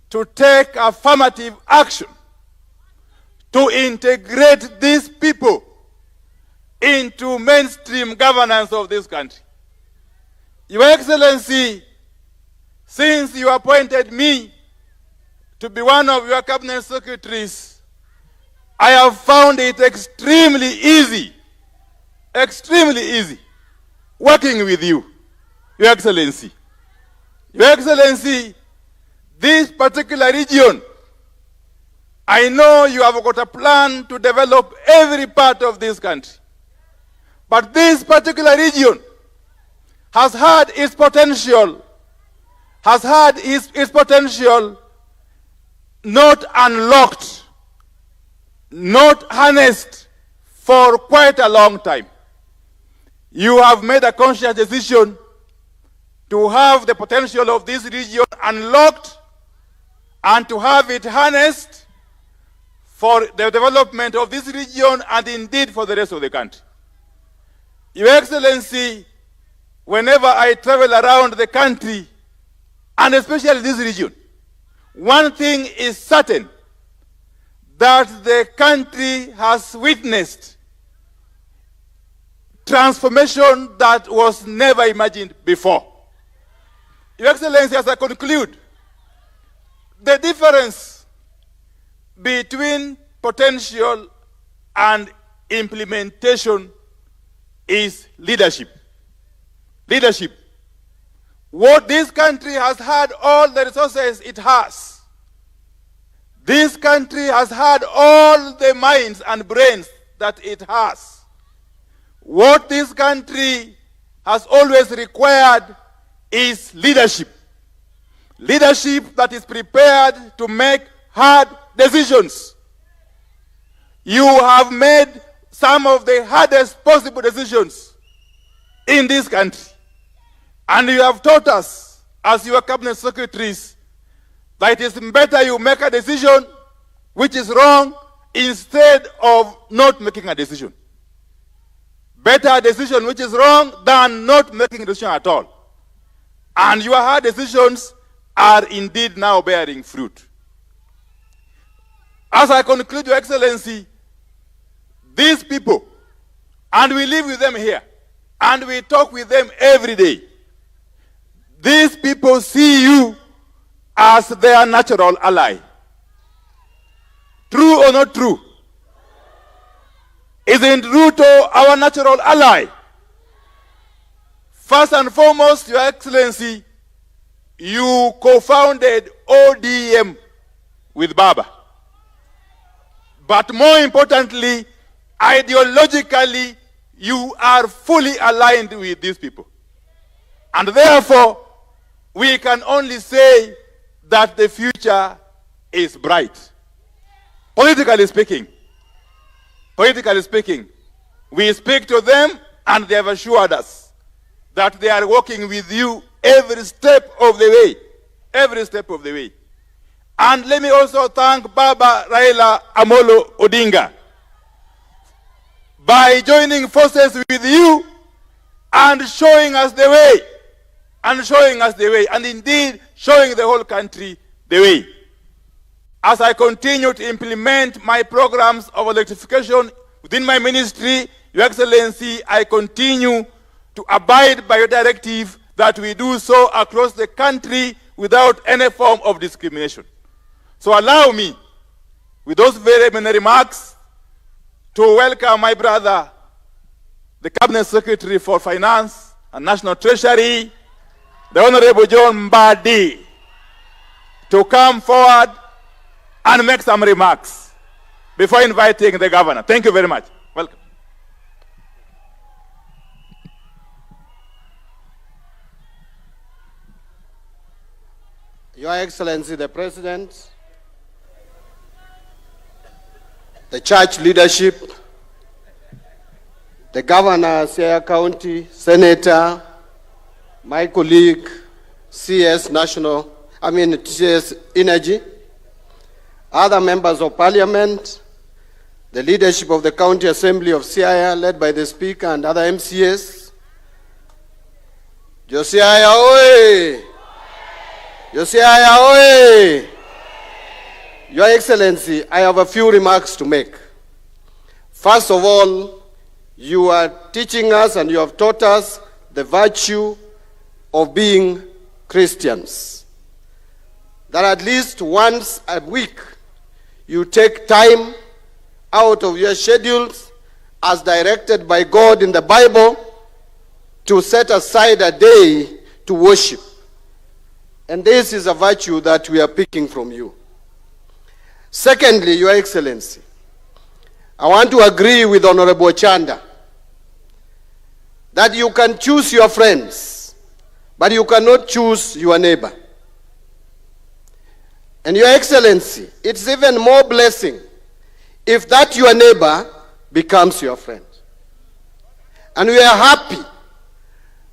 to take affirmative action to integrate these people into mainstream governance of this country. Your Excellency, since you appointed me to be one of your cabinet secretaries, I have found it extremely easy working with you, Your Excellency. Your Excellency, this particular region, I know you have got a plan to develop every part of this country. But this particular region has had its potential, not unlocked, not harnessed for quite a long time. You have made a conscious decision to have the potential of this region unlocked and to have it harnessed for the development of this region and indeed for the rest of the country. Your Excellency, whenever I travel around the country, and especially this region, one thing is certain, that the country has witnessed transformation that was never imagined before. Your Excellency, as I conclude, the difference between potential and implementation is leadership. Leadership. What this country has had, all the resources it has. This country has had all the minds and brains that it has. What this country has always required is leadership. Leadership that is prepared to make hard decisions. You have made some of the hardest possible decisions in this country. And you have taught us, as your cabinet secretaries, that it is better you make a decision which is wrong instead of not making a decision. Better a decision which is wrong than not making a decision at all. And your hard decisions are indeed now bearing fruit. As I conclude, Your Excellency, these people, and we live with them here, and we talk with them every day, these people see you as their natural ally. True or not true? Isn't Ruto our natural ally? First and foremost, Your Excellency, you co-founded ODM with Baba. But more importantly, ideologically, you are fully aligned with these people. And therefore, we can only say that the future is bright. Politically speaking, we speak to them and they have assured us that they are working with you every step of the way. Every step of the way. And let me also thank Baba Raila Amolo Odinga by joining forces with you and showing us the way. And indeed showing the whole country the way. As I continue to implement my programs of electrification within my ministry, Your Excellency, I continue to abide by your directive that we do so across the country without any form of discrimination. So allow me, with those very many remarks, to welcome my brother, the Cabinet Secretary for Finance and National Treasury, the Honorable John Mbadi, to come forward and make some remarks before inviting the governor. Thank you very much. Welcome. Your Excellency the President, the church leadership, the Governor, Siaya County, Senator, my colleague, CS Energy, other members of Parliament, the leadership of the County Assembly of Siaya, led by the Speaker and other MCAs. Siaya oi! Siaya oi! Your Excellency, I have a few remarks to make. First of all, you are teaching us and you have taught us the virtue of being Christians. That at least once a week, you take time out of your schedules as directed by God in the Bible to set aside a day to worship. And this is a virtue that we are picking from you. Secondly, Your Excellency, I want to agree with Honorable Chanda that you can choose your friends, but you cannot choose your neighbor. And Your Excellency, it's even more blessing if that your neighbor becomes your friend. And we are happy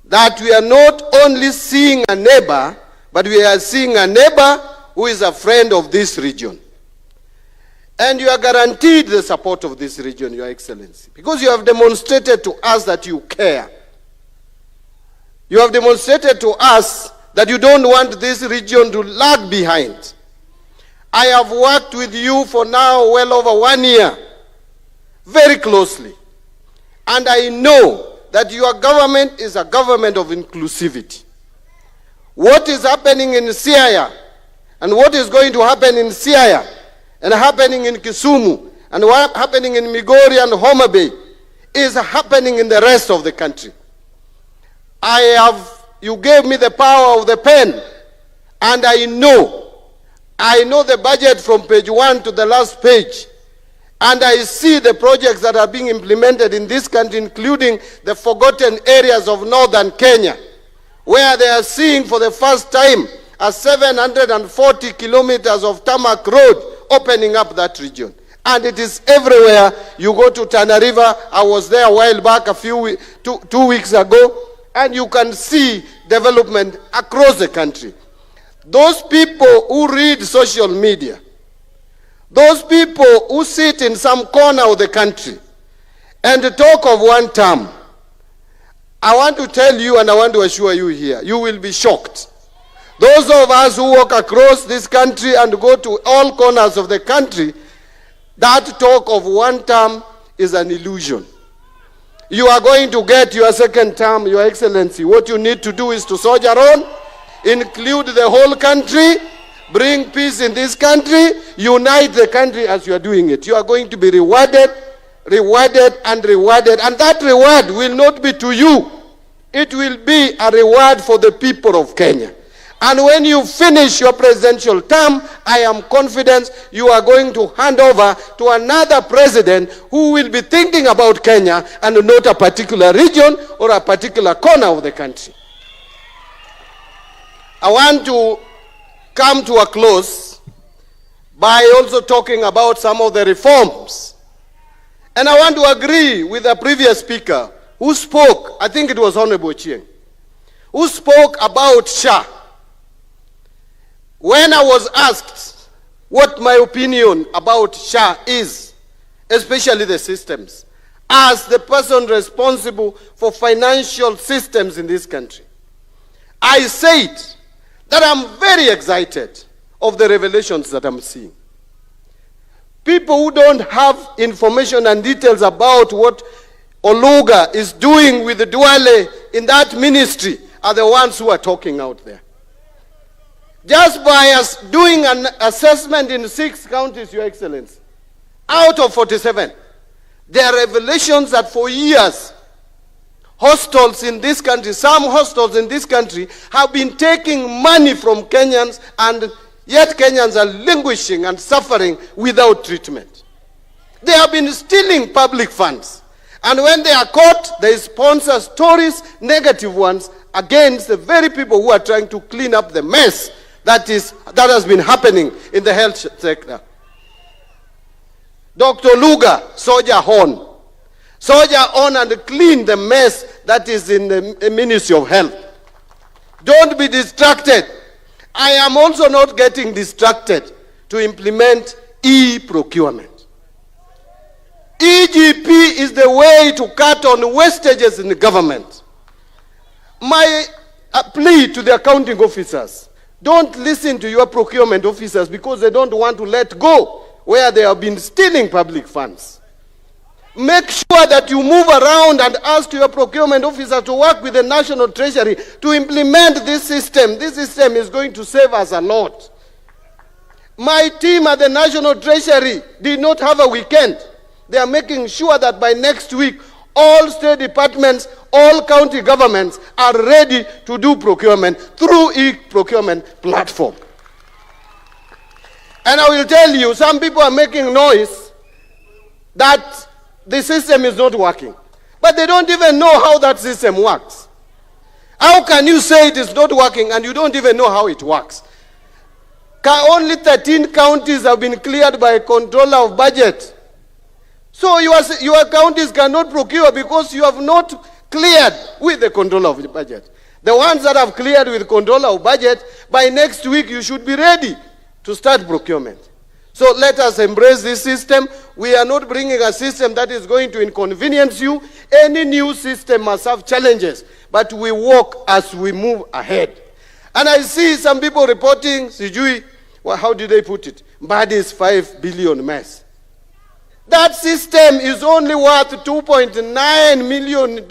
that we are not only seeing a neighbor, but we are seeing a neighbor who is a friend of this region. And you are guaranteed the support of this region, Your Excellency, because you have demonstrated to us that you care. You have demonstrated to us that you don't want this region to lag behind. I have worked with you for now well over 1 year, very closely. And I know that your government is a government of inclusivity. What is happening in Siaya and what is going to happen in Siaya and happening in Kisumu and what happening in Migori and Homa Bay is happening in the rest of the country. You gave me the power of the pen, and I know the budget from page 1 to the last page, and I see the projects that are being implemented in this country, including the forgotten areas of northern Kenya, where they are seeing for the first time a 740 kilometers of tarmac road opening up that region. And it is everywhere. You go to Tana River, I was there a while back, two weeks ago, and you can see development across the country. Those people who read social media, those people who sit in some corner of the country and talk of one term, I want to tell you and I want to assure you here, you will be shocked. Those of us who walk across this country and go to all corners of the country, that talk of one term is an illusion. You are going to get your second term, Your Excellency. What you need to do is to soldier on, include the whole country, bring peace in this country, unite the country as you are doing it. You are going to be rewarded, and rewarded. And that reward will not be to you. It will be a reward for the people of Kenya. And when you finish your presidential term, I am confident you are going to hand over to another president who will be thinking about Kenya and not a particular region or a particular corner of the country. I want to come to a close by also talking about some of the reforms. And I want to agree with the previous speaker who spoke, I think it was Honorable Chieng, who spoke about SHA. When I was asked what my opinion about SHA is, especially the systems, as the person responsible for financial systems in this country, I said that I'm very excited of the revelations that I'm seeing. People who don't have information and details about what Oluga is doing with the Duale in that ministry are the ones who are talking out there. Just by us doing an assessment in 6 counties, Your Excellency, out of 47, there are revelations that for years, hostels in this country, some hostels in this country have been taking money from Kenyans, and yet Kenyans are languishing and suffering without treatment. They have been stealing public funds. And when they are caught, they sponsor stories, negative ones, against the very people who are trying to clean up the mess that has been happening in the health sector. Dr. Luga, soldier on. Soldier on and clean the mess that is in the Ministry of Health. Don't be distracted. I am also not getting distracted to implement e-procurement. EGP is the way to cut on wastages in the government. My plea to the accounting officers, don't listen to your procurement officers because they don't want to let go where they have been stealing public funds. Make sure that you move around and ask your procurement officer to work with the National Treasury to implement this system. This system is going to save us a lot. My team at the National Treasury did not have a weekend. They are making sure that by next week, all state departments, all county governments are ready to do procurement through e-procurement platform. And I will tell you, some people are making noise that the system is not working. But they don't even know how that system works. How can you say it is not working and you don't even know how it works? Only 13 counties have been cleared by a controller of budget. So your counties cannot procure because you have not cleared with the controller of the budget. The ones that have cleared with controller of budget, by next week you should be ready to start procurement. So let us embrace this system. We are not bringing a system that is going to inconvenience you. Any new system must have challenges, but we walk as we move ahead. And I see some people reporting, Sijui, well, how did they put it? Mbadi's 5 billion mess. That system is only worth $2.9 million,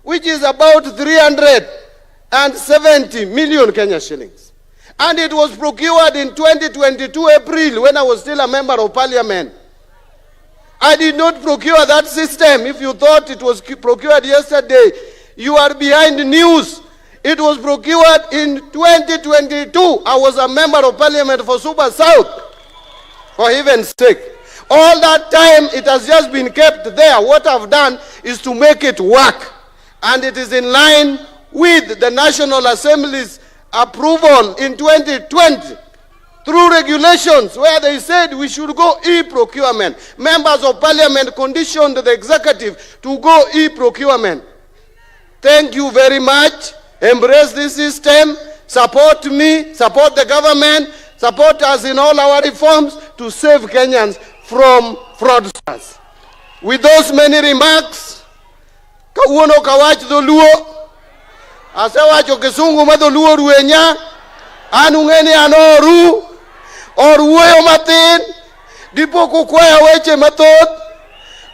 which is about 370 million Kenya shillings. And it was procured in 2022 April when I was still a member of parliament. I did not procure that system. If you thought it was procured yesterday, you are behind news. It was procured in 2022. I was a member of parliament for Super South. For heaven's sake. All that time, it has just been kept there. What I've done is to make it work. And it is in line with the National Assembly's approval in 2020 through regulations where they said we should go e-procurement. Members of parliament conditioned the executive to go e-procurement. Thank you very much. Embrace this system. Support me, support the government, support us in all our reforms to save Kenyans from fraudsters. With those many remarks, kauono kawach dholuo, asewacho kisungu ma dholuo ruenya, anung'eni anoru, oruoyo matin, dipo kukwaya weche mathoth,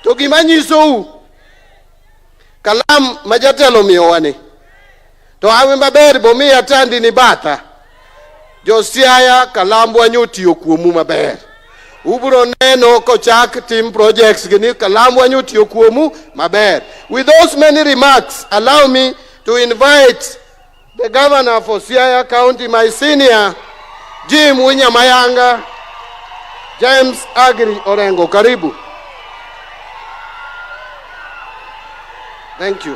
to gimanyisou, kalam majatelo miyowani, to awe maber bomiya tandi ni batha, jo Siaya kalambwa nyutiyo kuomu maber. Ubro neno kochak team projects gini kalambwa nyutiyo kuomu maber. With those many remarks, allow me to invite the governor for Siaya County, my senior, Jim Mayanga, James Agri Orengo. Karibu. Thank you.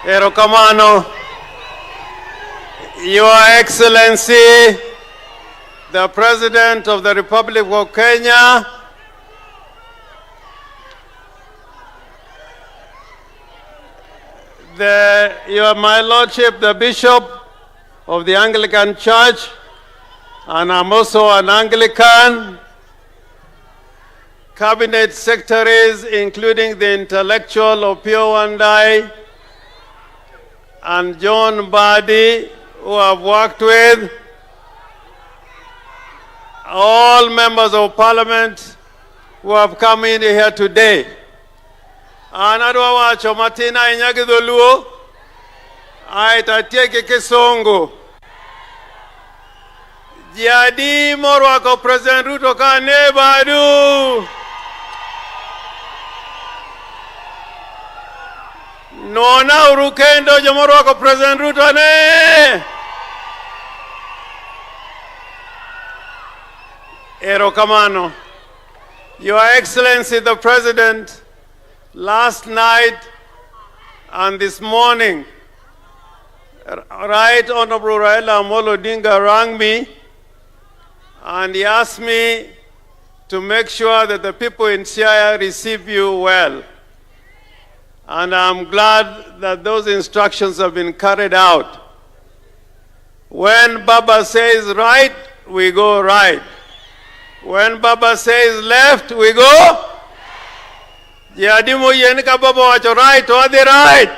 Erokamano. Your Excellency, the President of the Republic of Kenya, my Lordship, the Bishop of the Anglican Church, and I'm also an Anglican, Cabinet Secretaries, including the intellectual of Wandayi and John Mbadi, who I've worked with, all members of Parliament who have come in here today. Anadwa wacho matina inyagi dholuo, aitatieke kisongo. Jadi morwako President Ruto kane badu. Nona urukendo jomorwako President Ruto ne. Erokamano. Your Excellency the President, last night and this morning, Right Honorable Raila Amolo Odinga rang me and he asked me to make sure that the people in Siaya receive you well. And I'm glad that those instructions have been carried out. When Baba says right, we go right. When Baba says left, we go. Yadimu yenika Baba wacho right or the right.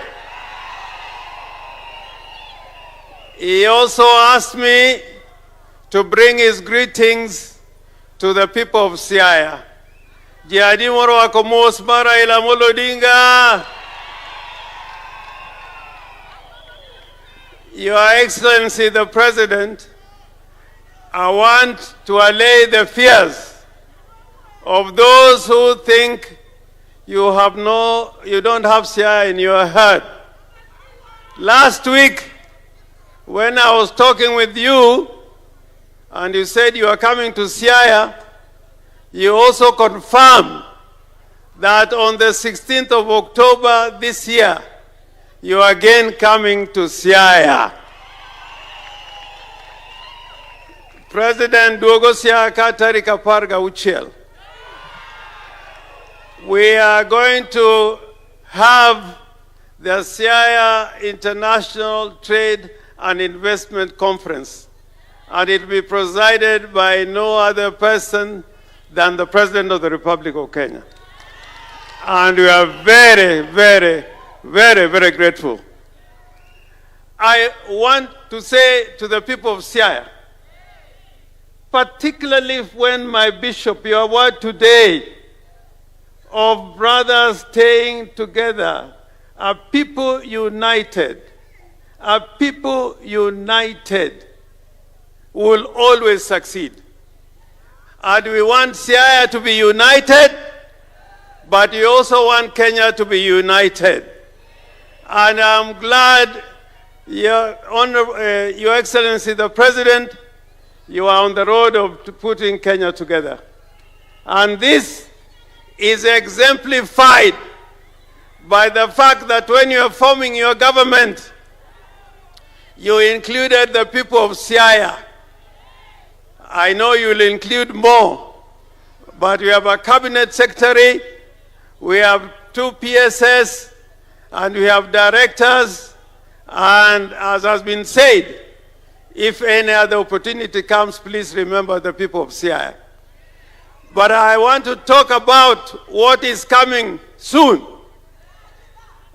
He also asked me to bring his greetings to the people of Siaya. Yadimu wako mosmara ila molodinga. Your Excellency the President, I want to allay the fears of those who think you don't have Siaya in your heart. Last week, when I was talking with you, and you said you are coming to Siaya, you also confirmed that on the 16th of October this year, you are again coming to Siaya. President Duogo Siaya Katarika Parga Uchel. We are going to have the Siaya International Trade and Investment Conference, and it will be presided by no other person than the President of the Republic of Kenya. And we are very, very, very, very grateful. I want to say to the people of Siaya, particularly when my bishop, your word today of brothers staying together, a people united, a people united will always succeed. And we want Siaya to be united, but we also want Kenya to be united. And I'm glad, Your Excellency the President, you are on the road of putting Kenya together. And this is exemplified by the fact that when you are forming your government, you included the people of Siaya. I know you will include more, but we have a cabinet secretary, we have 2 PSS, and we have directors, and as has been said, if any other opportunity comes, please remember the people of Siaya. But I want to talk about what is coming soon.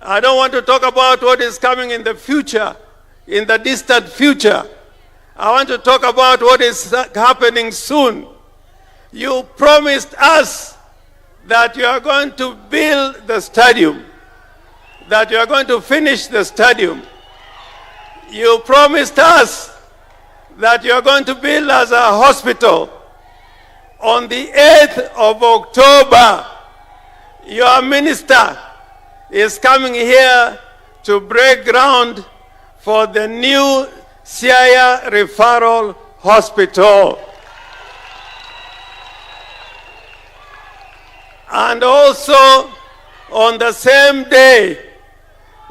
I don't want to talk about what is coming in the future, in the distant future. I want to talk about what is happening soon. You promised us that you are going to build the stadium, that you are going to finish the stadium. You promised us that you are going to build us a hospital. On the 8th of October, your minister is coming here to break ground for the new Siaya Referral Hospital. And also, on the same day,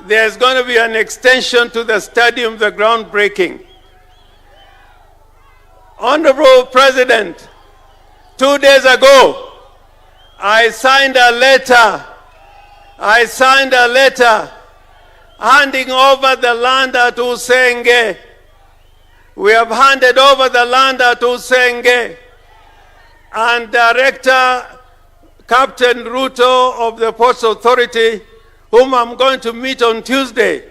there's going to be an extension to the stadium, the groundbreaking. Honorable President, 2 days ago, I signed a letter handing over the land at Usenge. We have handed over the land at Usenge. And Director Captain Ruto of the Ports Authority, whom I'm going to meet on Tuesday,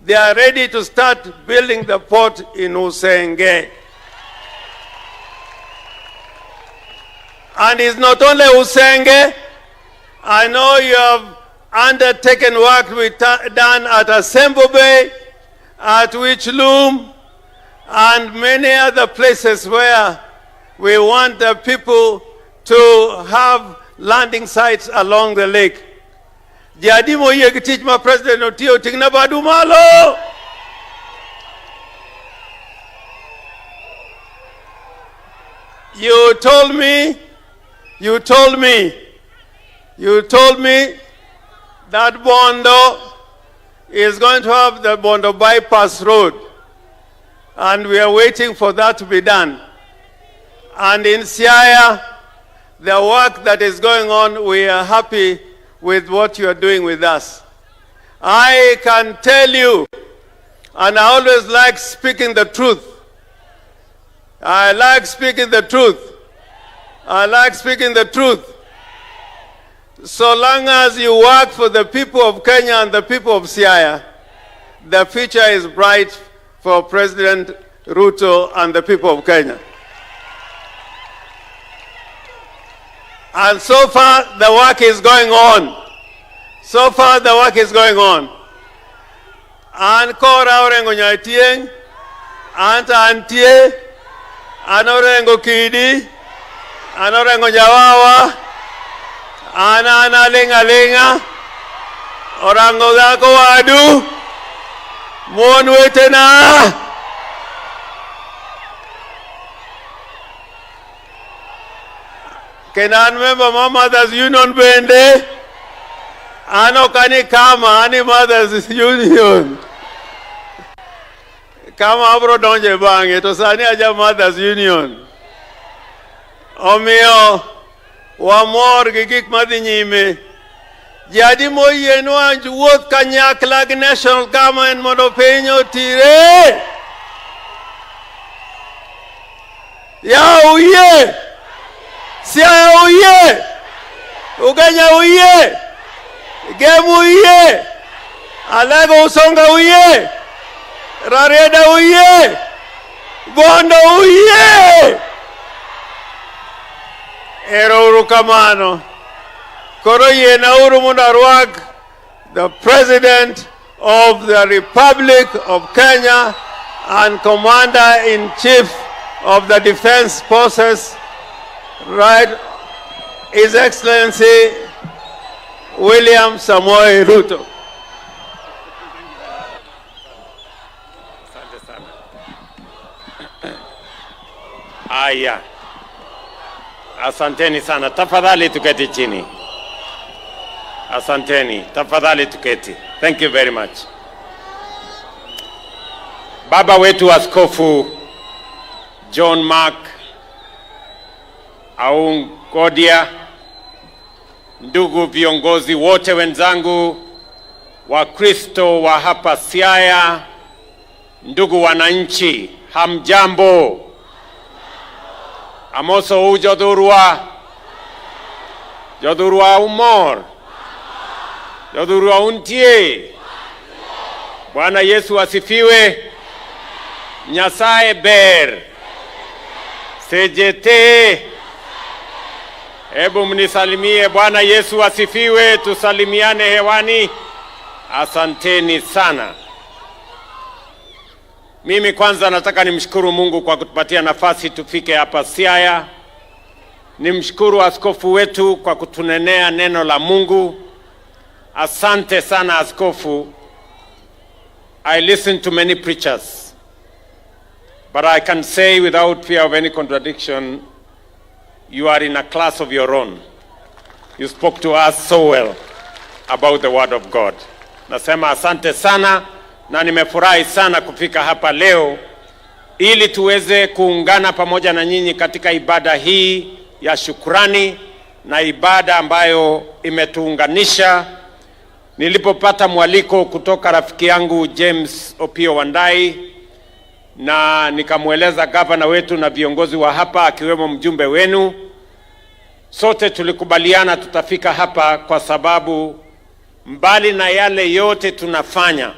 they are ready to start building the port in Usenge. And it's not only Usenge. I know you have undertaken work to be done at Asembo Bay, at Wichloom, and many other places where we want the people to have landing sites along the lake. Jadi mo ye kitich ma president otio tingna badu malo. You told me that Bondo is going to have the Bondo bypass road, and we are waiting for that to be done. And in Siaya, the work that is going on, we are happy with what you are doing with us. I can tell you, and I always like speaking the truth. I like speaking the truth. So long as you work for the people of Kenya and the people of Siaya, the future is bright for President Ruto and the people of Kenya. And so far, the work is going on. An kora Orengo nyatieng, anta antie, an Orengo kidi, an Orengo jawawa, ana lenga, orango dako wadu, mon wetena. Kenan member Mothers Union bende, ano kani kama, ani Mothers Union. Kama abro donje bange, to sani aja Mothers Union. Omio, wamor gigik madinyime. Jadi mo yenu anju wuoth kanyakla gi national government mondo piny otire. Ya uye! Siaya uye! Ugenya uye! Gemu uye! Alego Usonga uye! Rarieda uye! Bondo uye! Ero uru kamano. Koro yena uru mundarwag, the President of the Republic of Kenya and Commander-in-Chief of the Defense Forces, right, His Excellency William Samoei Ruto. Aya. Asanteni sana. Tafadhali tuketi chini. Asanteni. Tafadhali tuketi. Thank you very much. Baba wetu Askofu John Mark Aungodia, ndugu viongozi wote wenzangu, Wakristo wa hapa Siaya, ndugu wananchi, hamjambo. Amoso ujodurwa. Jodurwa umor. Jodurwa untie. Bwana Yesu asifiwe. Nyasaye ber. Sejete. Hebu mnisalimie. Bwana Yesu asifiwe. Tusalimiane hewani. Asanteni sana. Mimi kwanza nataka nimshukuru Mungu kwa kutupatia nafasi tufike hapa Siaya. Nimshukuru askofu wetu kwa kutunenea neno la Mungu. Asante sana askofu. I listen to many preachers, but I can say without fear of any contradiction, you are in a class of your own. You spoke to us so well about the word of God. Nasema asante sana. Na nimefurahi sana kufika hapa leo ili tuweze kuungana pamoja na nyinyi katika ibada hii ya shukrani na ibada ambayo imetuunganisha. Nilipopata mwaliko kutoka rafiki yangu James Opio Wandayi na nikamweleza gavana wetu na viongozi wa hapa akiwemo mjumbe wenu, sote tulikubaliana tutafika hapa kwa sababu mbali na yale yote tunafanya,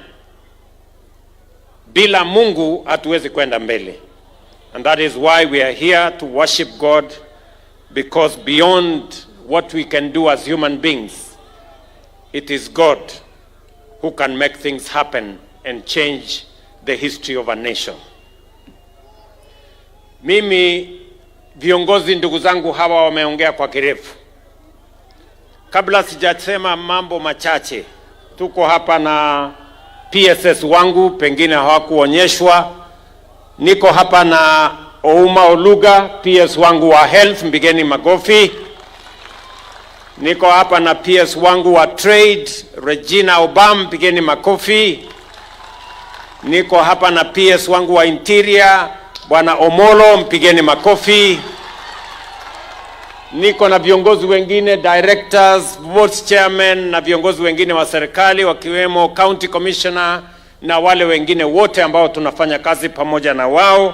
bila Mungu hatuwezi kwenda mbele. And that is why we are here to worship God, because beyond what we can do as human beings, it is God who can make things happen and change the history of a nation. Mimi viongozi ndugu zangu hawa wameongea kwa kirefu. kabla sijasema mambo machache, tuko hapa na PSS wangu, pengine hawakuonyeshwa. Niko hapa na Ouma Oluga, PS wangu wa health, mpigeni makofi. Niko hapa na PS wangu wa trade, Regina Obam, mpigeni makofi. Niko hapa na PS wangu wa interior, Bwana Omolo, mpigeni makofi. Niko na viongozi wengine, directors, board chairman na viongozi wengine wa serikali wakiwemo county commissioner na wale wengine wote ambao tunafanya kazi pamoja na wao,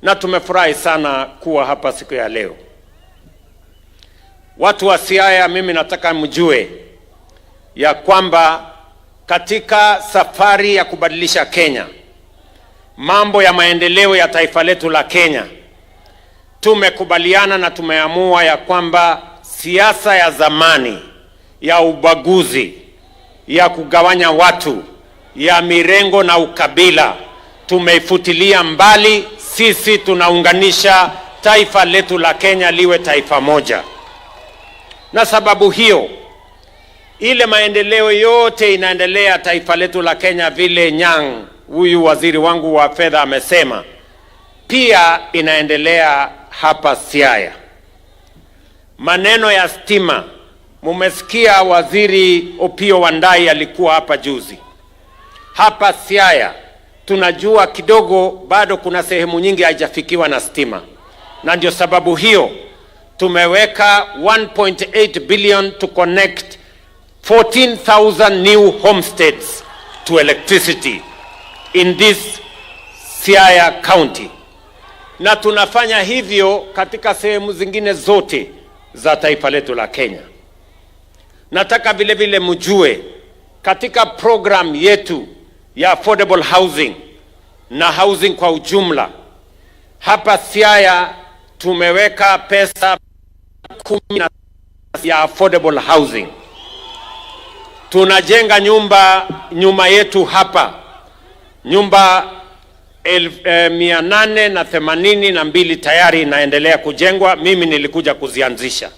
na tumefurahi sana kuwa hapa siku ya leo. Watu wa Siaya, mimi nataka mjue ya kwamba katika safari ya kubadilisha Kenya, mambo ya maendeleo ya taifa letu la Kenya, tumekubaliana na tumeamua ya kwamba siasa ya zamani ya ubaguzi, ya kugawanya watu, ya mirengo na ukabila tumeifutilia mbali. Sisi tunaunganisha taifa letu la Kenya liwe taifa moja. Na sababu hiyo, ile maendeleo yote inaendelea taifa letu la Kenya vile Nyang, huyu waziri wangu wa fedha, amesema, pia inaendelea hapa Siaya. Maneno ya stima, mumesikia waziri Opiyo Wandayi alikuwa hapa juzi. Hapa Siaya tunajua kidogo bado kuna sehemu nyingi haijafikiwa na stima, na ndio sababu hiyo tumeweka 1.8 billion to connect 14,000 new homesteads to electricity in this Siaya County. Na tunafanya hivyo katika sehemu zingine zote za taifa letu la Kenya. Nataka vile vile mjue katika program yetu ya affordable housing na housing kwa ujumla, hapa Siaya tumeweka pesa 10 ya affordable housing. Tunajenga nyumba yetu hapa, nyumba 882 tayari inaendelea kujengwa. Mimi nilikuja kuzianzisha.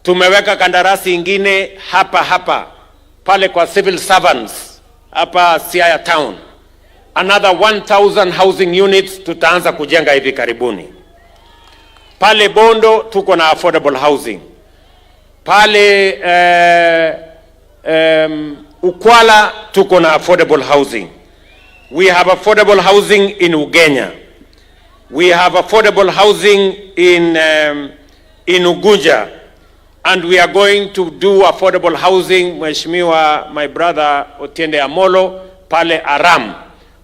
Tumeweka kandarasi ingine hapa pale kwa civil servants hapa Siaya town, another 1000 housing units tutaanza kujenga hivi karibuni. Pale Bondo tuko na affordable housing. Pale Ukwala tuko na affordable housing. We have affordable housing in Ugenya. We have affordable housing in Ugunja. And we are going to do affordable housing, Mheshimiwa, my brother Otiende Amolo, pale Aram.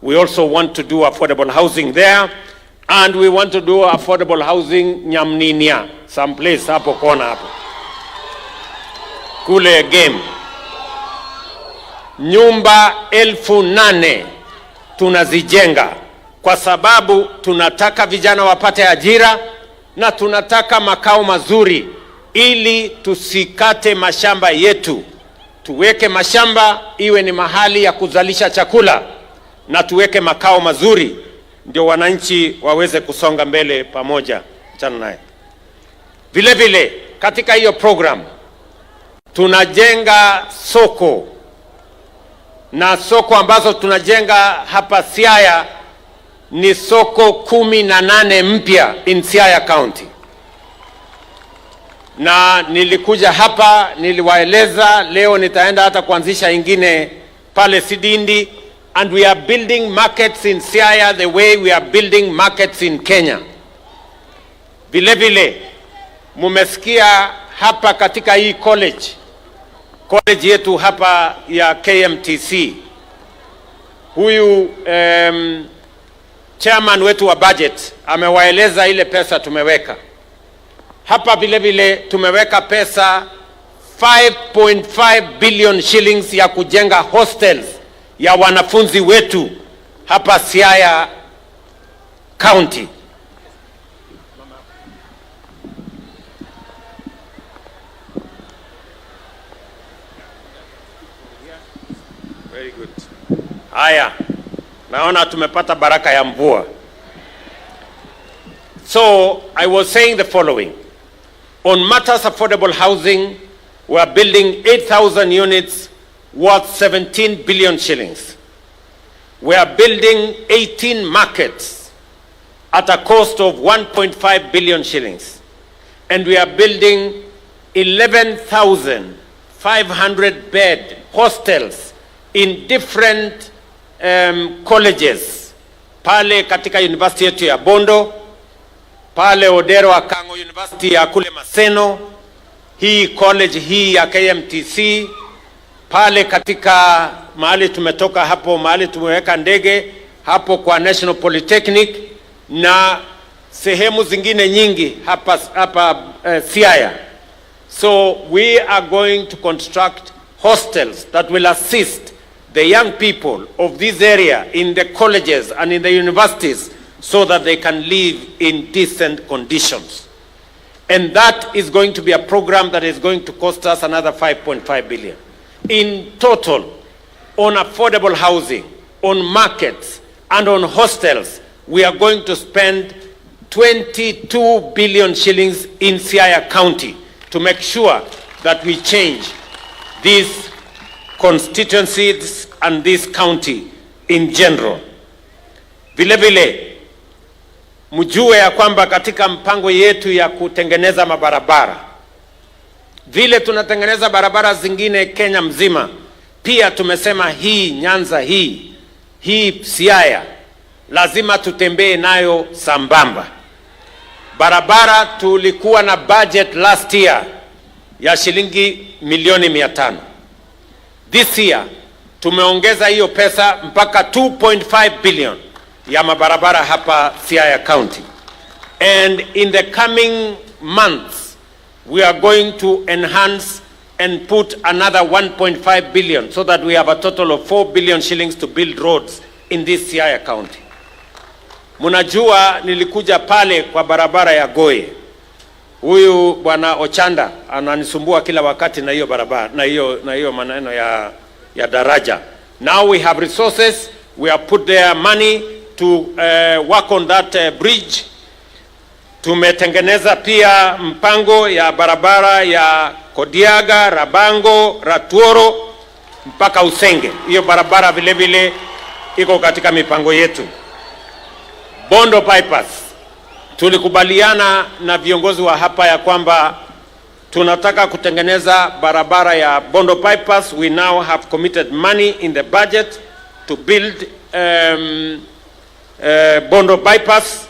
We also want to do affordable housing there. And we want to do affordable housing Nyamninia, someplace hapo kona hapo. Kule game. Nyumba 8,000 tunazijenga kwa sababu tunataka vijana wapate ajira na tunataka makao mazuri, ili tusikate mashamba yetu. Tuweke mashamba iwe ni mahali ya kuzalisha chakula, na tuweke makao mazuri ndio wananchi waweze kusonga mbele pamoja. Chana naye. Vile vile katika hiyo program tunajenga soko, na soko ambazo tunajenga hapa Siaya ni soko 18 mpya in Siaya County. Na nilikuja hapa niliwaeleza, leo nitaenda hata kuanzisha ingine pale Sidindi. And we are building markets in Siaya the way we are building markets in Kenya. Vile vile mumesikia hapa katika hii college yetu hapa ya KMTC, huyu chairman wetu wa budget amewaeleza ile pesa tumeweka hapa. Vile vile tumeweka pesa 5.5 billion shillings ya kujenga hostels ya wanafunzi wetu hapa Siaya County. Very good. Haya, naona tumepata baraka ya mvua. So I was saying the following: on matters affordable housing, We are building 8,000 units worth 17 billion shillings. We are building 18 markets at a cost of 1.5 billion shillings. And we are building 11,500 bed hostels in different colleges. Pale katika university yetu ya Bondo, pale Odero Akango University ya kule Maseno, hii college hii ya KMTC, pale katika mahali tumetoka hapo, mahali tumeweka ndege hapo kwa National Polytechnic, na sehemu zingine nyingi hapa Siaya. So we are going to construct hostels that will assist the young people of this area in the colleges and in the universities so that they can live in decent conditions. And that is going to be a program that is going to cost us another 5.5 billion. In total, on affordable housing, on markets, and on hostels, we are going to spend 22 billion shillings in Siaya County to make sure that we change these constituencies and this county in general. Vile vile, mjue ya kwamba katika mpango yetu ya kutengeneza mabarabara, vile tunatengeneza barabara zingine Kenya mzima, pia tumesema hii Nyanza hii Siaya lazima tutembee nayo sambamba. Barabara tulikuwa na budget last year ya shilingi milioni 500. This year tumeongeza hiyo pesa mpaka 2.5 billion ya mabarabara hapa Siaya County. And in the coming months we are going to enhance and put another 1.5 billion so that we have a total of 4 billion shillings to build roads in this Siaya County. Munajua nilikuja pale kwa barabara ya Goye. Huyu bwana Ochanda ananisumbua kila wakati na hiyo barabara na hiyo maneno ya daraja. Now we have resources, we have put their money to work on that bridge. Tumetengeneza pia mpango ya barabara ya Kodiaga, Rabango, Ratuoro mpaka Usenge. Hiyo barabara vile vile iko katika mipango yetu. Bondo bypass, tulikubaliana na viongozi wa hapa ya kwamba tunataka kutengeneza barabara ya Bondo bypass. We now have committed money in the budget to build Bondo bypass,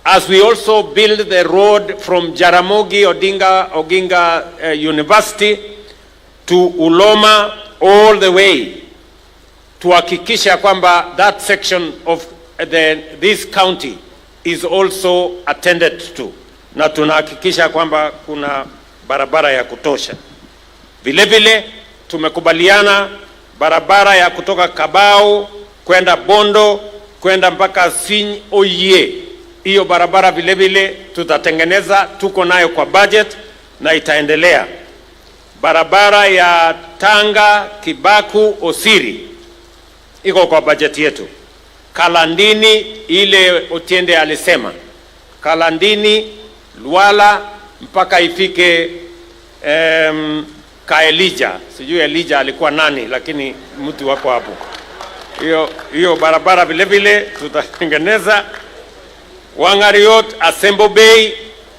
as we also build the road from Jaramogi Oginga University to Uloma all the way, tuhakikisha kwamba that section of this county is also attended to, na tunahakikisha kwamba kuna barabara ya kutosha. Vile vile tumekubaliana barabara ya kutoka Kabao kwenda Bondo kwenda mpaka Siny Oye, hiyo barabara vile vile tutatengeneza, tuko nayo kwa budget na itaendelea. Barabara ya Tanga Kibaku Osiri iko kwa budget yetu. Kalandini ile Otiende alisema, Kalandini Luala mpaka ifike Kaelija, sijui Elija alikuwa nani, lakini mtu wako hapo. Hiyo barabara vile vile tutatengeneza. Wangariot Asembo Bay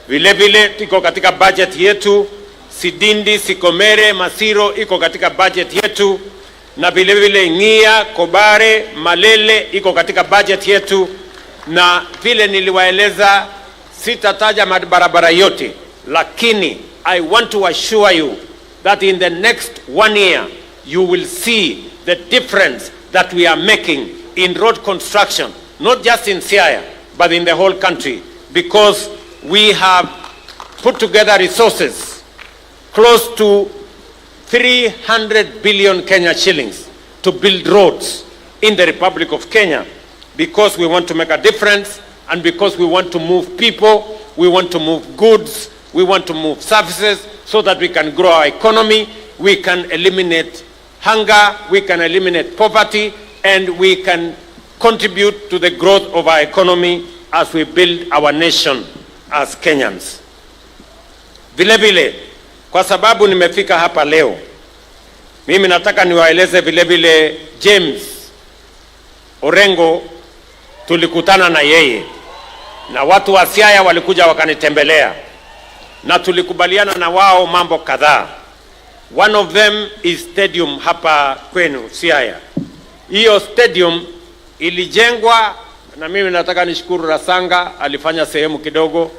vile vile iko katika budget yetu. Sidindi Sikomere Masiro iko katika budget yetu, na vile vile Ngia Kobare Malele iko katika budget yetu. Na vile niliwaeleza, sitataja barabara yote, lakini I want to assure you that in the next 1 year you will see the difference that we are making in road construction, not just in Siaya but in the whole country, because we have put together resources close to 300 billion Kenya shillings to build roads in the Republic of Kenya, because we want to make a difference and because we want to move people, we want to move goods, we want to move services so that we can grow our economy, we can eliminate hunger, we can eliminate poverty, and we can contribute to the growth of our economy as we build our nation as Kenyans. Vile vile, kwa sababu nimefika hapa leo, mimi nataka niwaeleze vile vile James Orengo tulikutana na yeye na watu wa Siaya walikuja wakanitembelea na tulikubaliana na wao mambo kadhaa. One of them is stadium hapa kwenu Siaya. Hiyo stadium ilijengwa na mimi nataka nishukuru Rasanga, alifanya sehemu kidogo,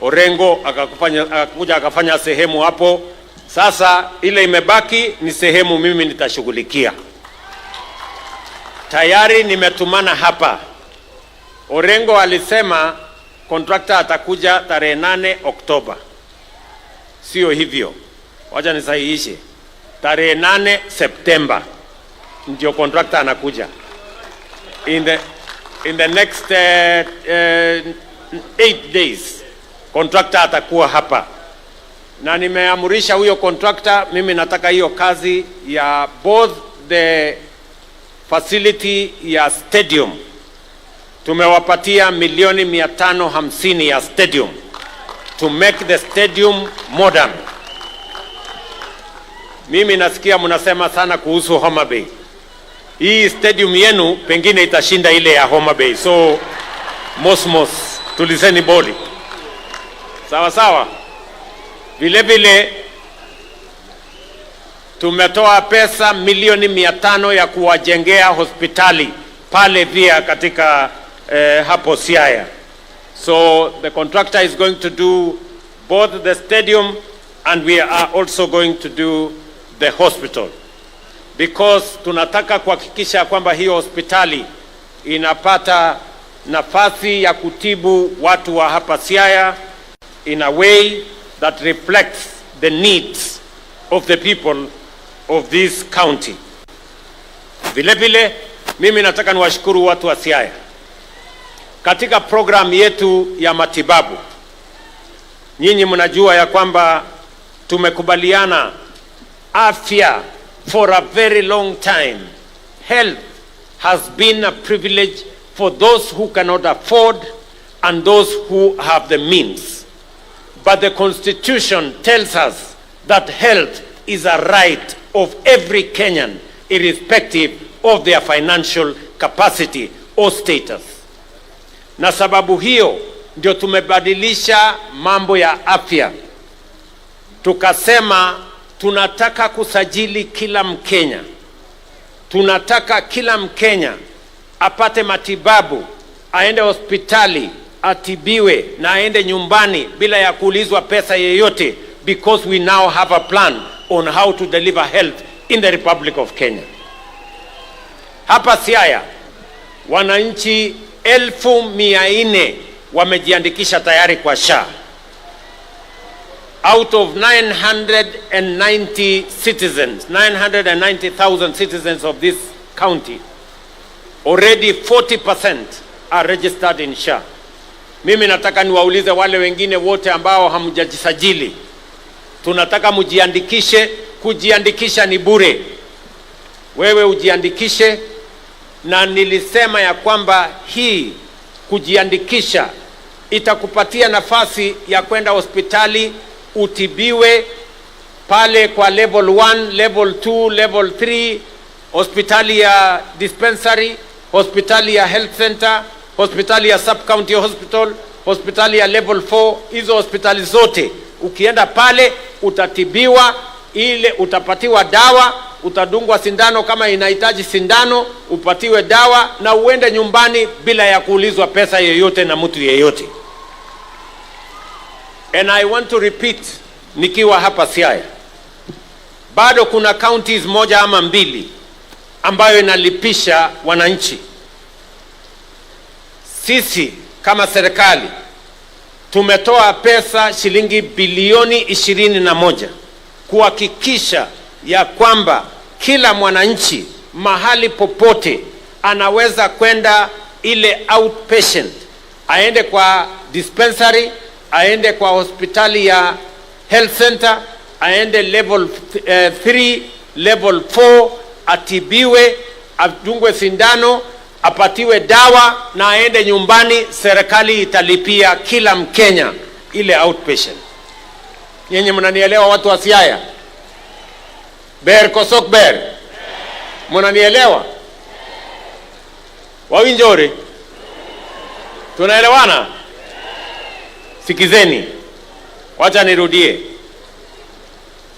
Orengo akakuja akafanya sehemu hapo. Sasa ile imebaki ni sehemu mimi nitashughulikia. Tayari nimetumana hapa. Orengo alisema contractor atakuja tarehe 8 Oktoba. Sio hivyo. Wacha nisahihishe. Tarehe 8 September ndio contractor anakuja. In the next 8 days contractor atakuwa hapa. Na nimeamurisha huyo contractor, mimi nataka hiyo kazi ya both the facility ya stadium. Tumewapatia milioni 550 ya stadium to make the stadium modern. Mimi nasikia mnasema sana kuhusu Homa Bay. Hii stadium yenu pengine itashinda ile ya Homa Bay. So mosmos tulizeni boli. Sawa sawa. Vile vile tumetoa pesa milioni 500 ya kuwajengea hospitali pale via katika hapo Siaya. So the contractor is going to do both the stadium and we are also going to do the hospital. Because tunataka kuhakikisha kwamba hiyo hospitali inapata nafasi ya kutibu watu wa hapa Siaya in a way that reflects the needs of the people of this county. Vile vile mimi nataka niwashukuru watu wa Siaya. Katika program yetu ya matibabu, nyinyi mnajua ya kwamba tumekubaliana afya for a very long time. Health has been a privilege for those who cannot afford and those who have the means. But the Constitution tells us that health is a right of every Kenyan, irrespective of their financial capacity or status. Na sababu hiyo ndio tumebadilisha mambo ya afya. Tukasema tunataka kusajili kila Mkenya. Tunataka kila Mkenya apate matibabu, aende hospitali, atibiwe na aende nyumbani bila ya kuulizwa pesa yeyote, because we now have a plan on how to deliver health in the Republic of Kenya. Hapa Siaya wananchi 1,400 wamejiandikisha tayari kwa SHA. Out of 990 citizens, 990,000 citizens of this county, already 40% are registered in SHA. Mimi nataka niwaulize wale wengine wote ambao hamjajisajili. Tunataka mujiandikishe, kujiandikisha ni bure. Wewe ujiandikishe, na nilisema ya kwamba hii kujiandikisha itakupatia nafasi ya kwenda hospitali utibiwe pale kwa level 1, level 2, level 3, hospitali ya dispensary, hospitali ya health center, hospitali ya sub-county hospital, hospitali ya level 4. Hizo hospitali zote ukienda pale utatibiwa, ile utapatiwa dawa, utadungwa sindano kama inahitaji sindano, upatiwe dawa na uende nyumbani bila ya kuulizwa pesa yoyote na mtu yeyote. And I want to repeat, nikiwa hapa Siaya, bado kuna counties moja ama mbili ambayo inalipisha wananchi. Sisi kama serikali tumetoa pesa shilingi bilioni 21 kuhakikisha ya kwamba kila mwananchi mahali popote anaweza kwenda ile outpatient, aende kwa dispensary, aende kwa hospitali ya health center, aende level 3, level 4, atibiwe, adungwe sindano, apatiwe dawa na aende nyumbani. Serikali italipia kila Mkenya ile outpatient. Nyinyi mnanielewa watu wa Siaya? Ber kosok ber. Mnanielewa? Wawinjori? Tunaelewana? Sikizeni. Wacha nirudie.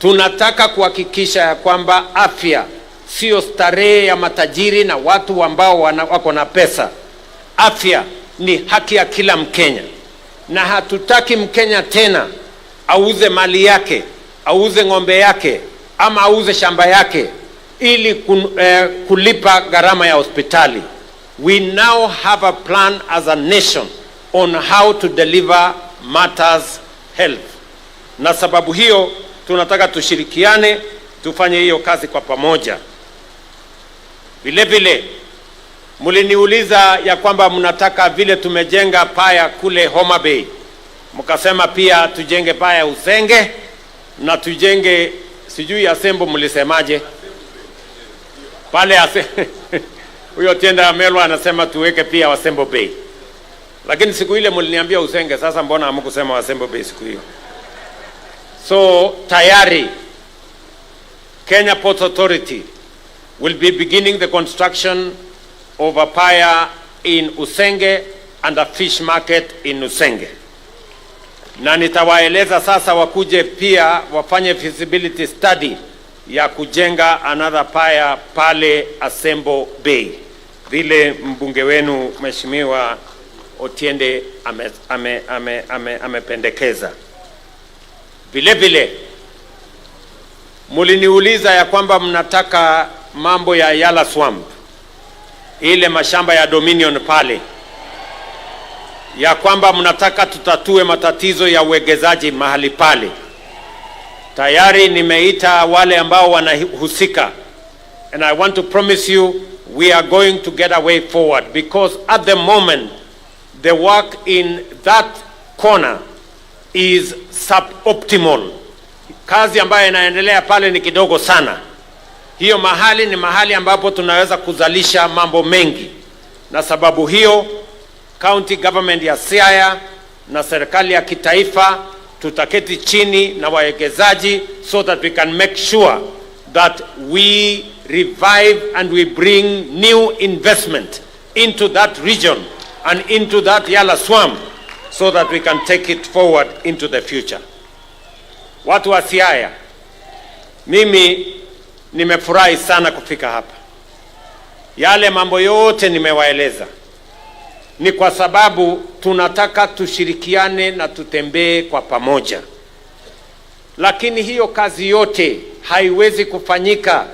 Tunataka kuhakikisha ya kwamba afya sio starehe ya matajiri na watu ambao wako na pesa. Afya ni haki ya kila Mkenya. Na hatutaki Mkenya tena auze mali yake, auze ng'ombe yake, ama auze shamba yake ili kulipa gharama ya hospitali. We now have a plan as a nation on how to deliver matters health. Na sababu hiyo tunataka tushirikiane, tufanye hiyo kazi kwa pamoja. Vile vile muliniuliza ya kwamba mnataka vile tumejenga paya kule Homa Bay, mkasema pia tujenge paya Usenge na tujenge sijui Asembo, mlisemaje pale huyo Tienda Melwa anasema tuweke pia Wasembo Bay, lakini siku ile mliniambia Usenge. Sasa mbona hamkusema Wasembo Bay siku hiyo? So tayari Kenya Ports Authority will be beginning the construction of a pier in Usenge and a fish market in Usenge. Na nitawaeleza sasa wakuje pia wafanye feasibility study ya kujenga another pier pale Asembo Bay, vile mbunge wenu Mheshimiwa Otiende amependekeza. Vile vile muliniuliza ya kwamba mnataka mambo ya Yala Swamp, ile mashamba ya Dominion pale, ya kwamba mnataka tutatue matatizo ya uwegezaji mahali pale. Tayari nimeita wale ambao wanahusika, and I want to promise you we are going to get a way forward, because at the moment the work in that corner is suboptimal. Kazi ambayo inaendelea pale ni kidogo sana. Hiyo mahali ni mahali ambapo tunaweza kuzalisha mambo mengi, na sababu hiyo county government ya Siaya na serikali ya kitaifa tutaketi chini na wawekezaji so that we can make sure that we revive and we bring new investment into that region and into that Yala Swamp so that we can take it forward into the future. Watu wa Siaya, mimi nimefurahi sana kufika hapa. Yale mambo yote nimewaeleza ni kwa sababu tunataka tushirikiane na tutembee kwa pamoja. Lakini hiyo kazi yote haiwezi kufanyika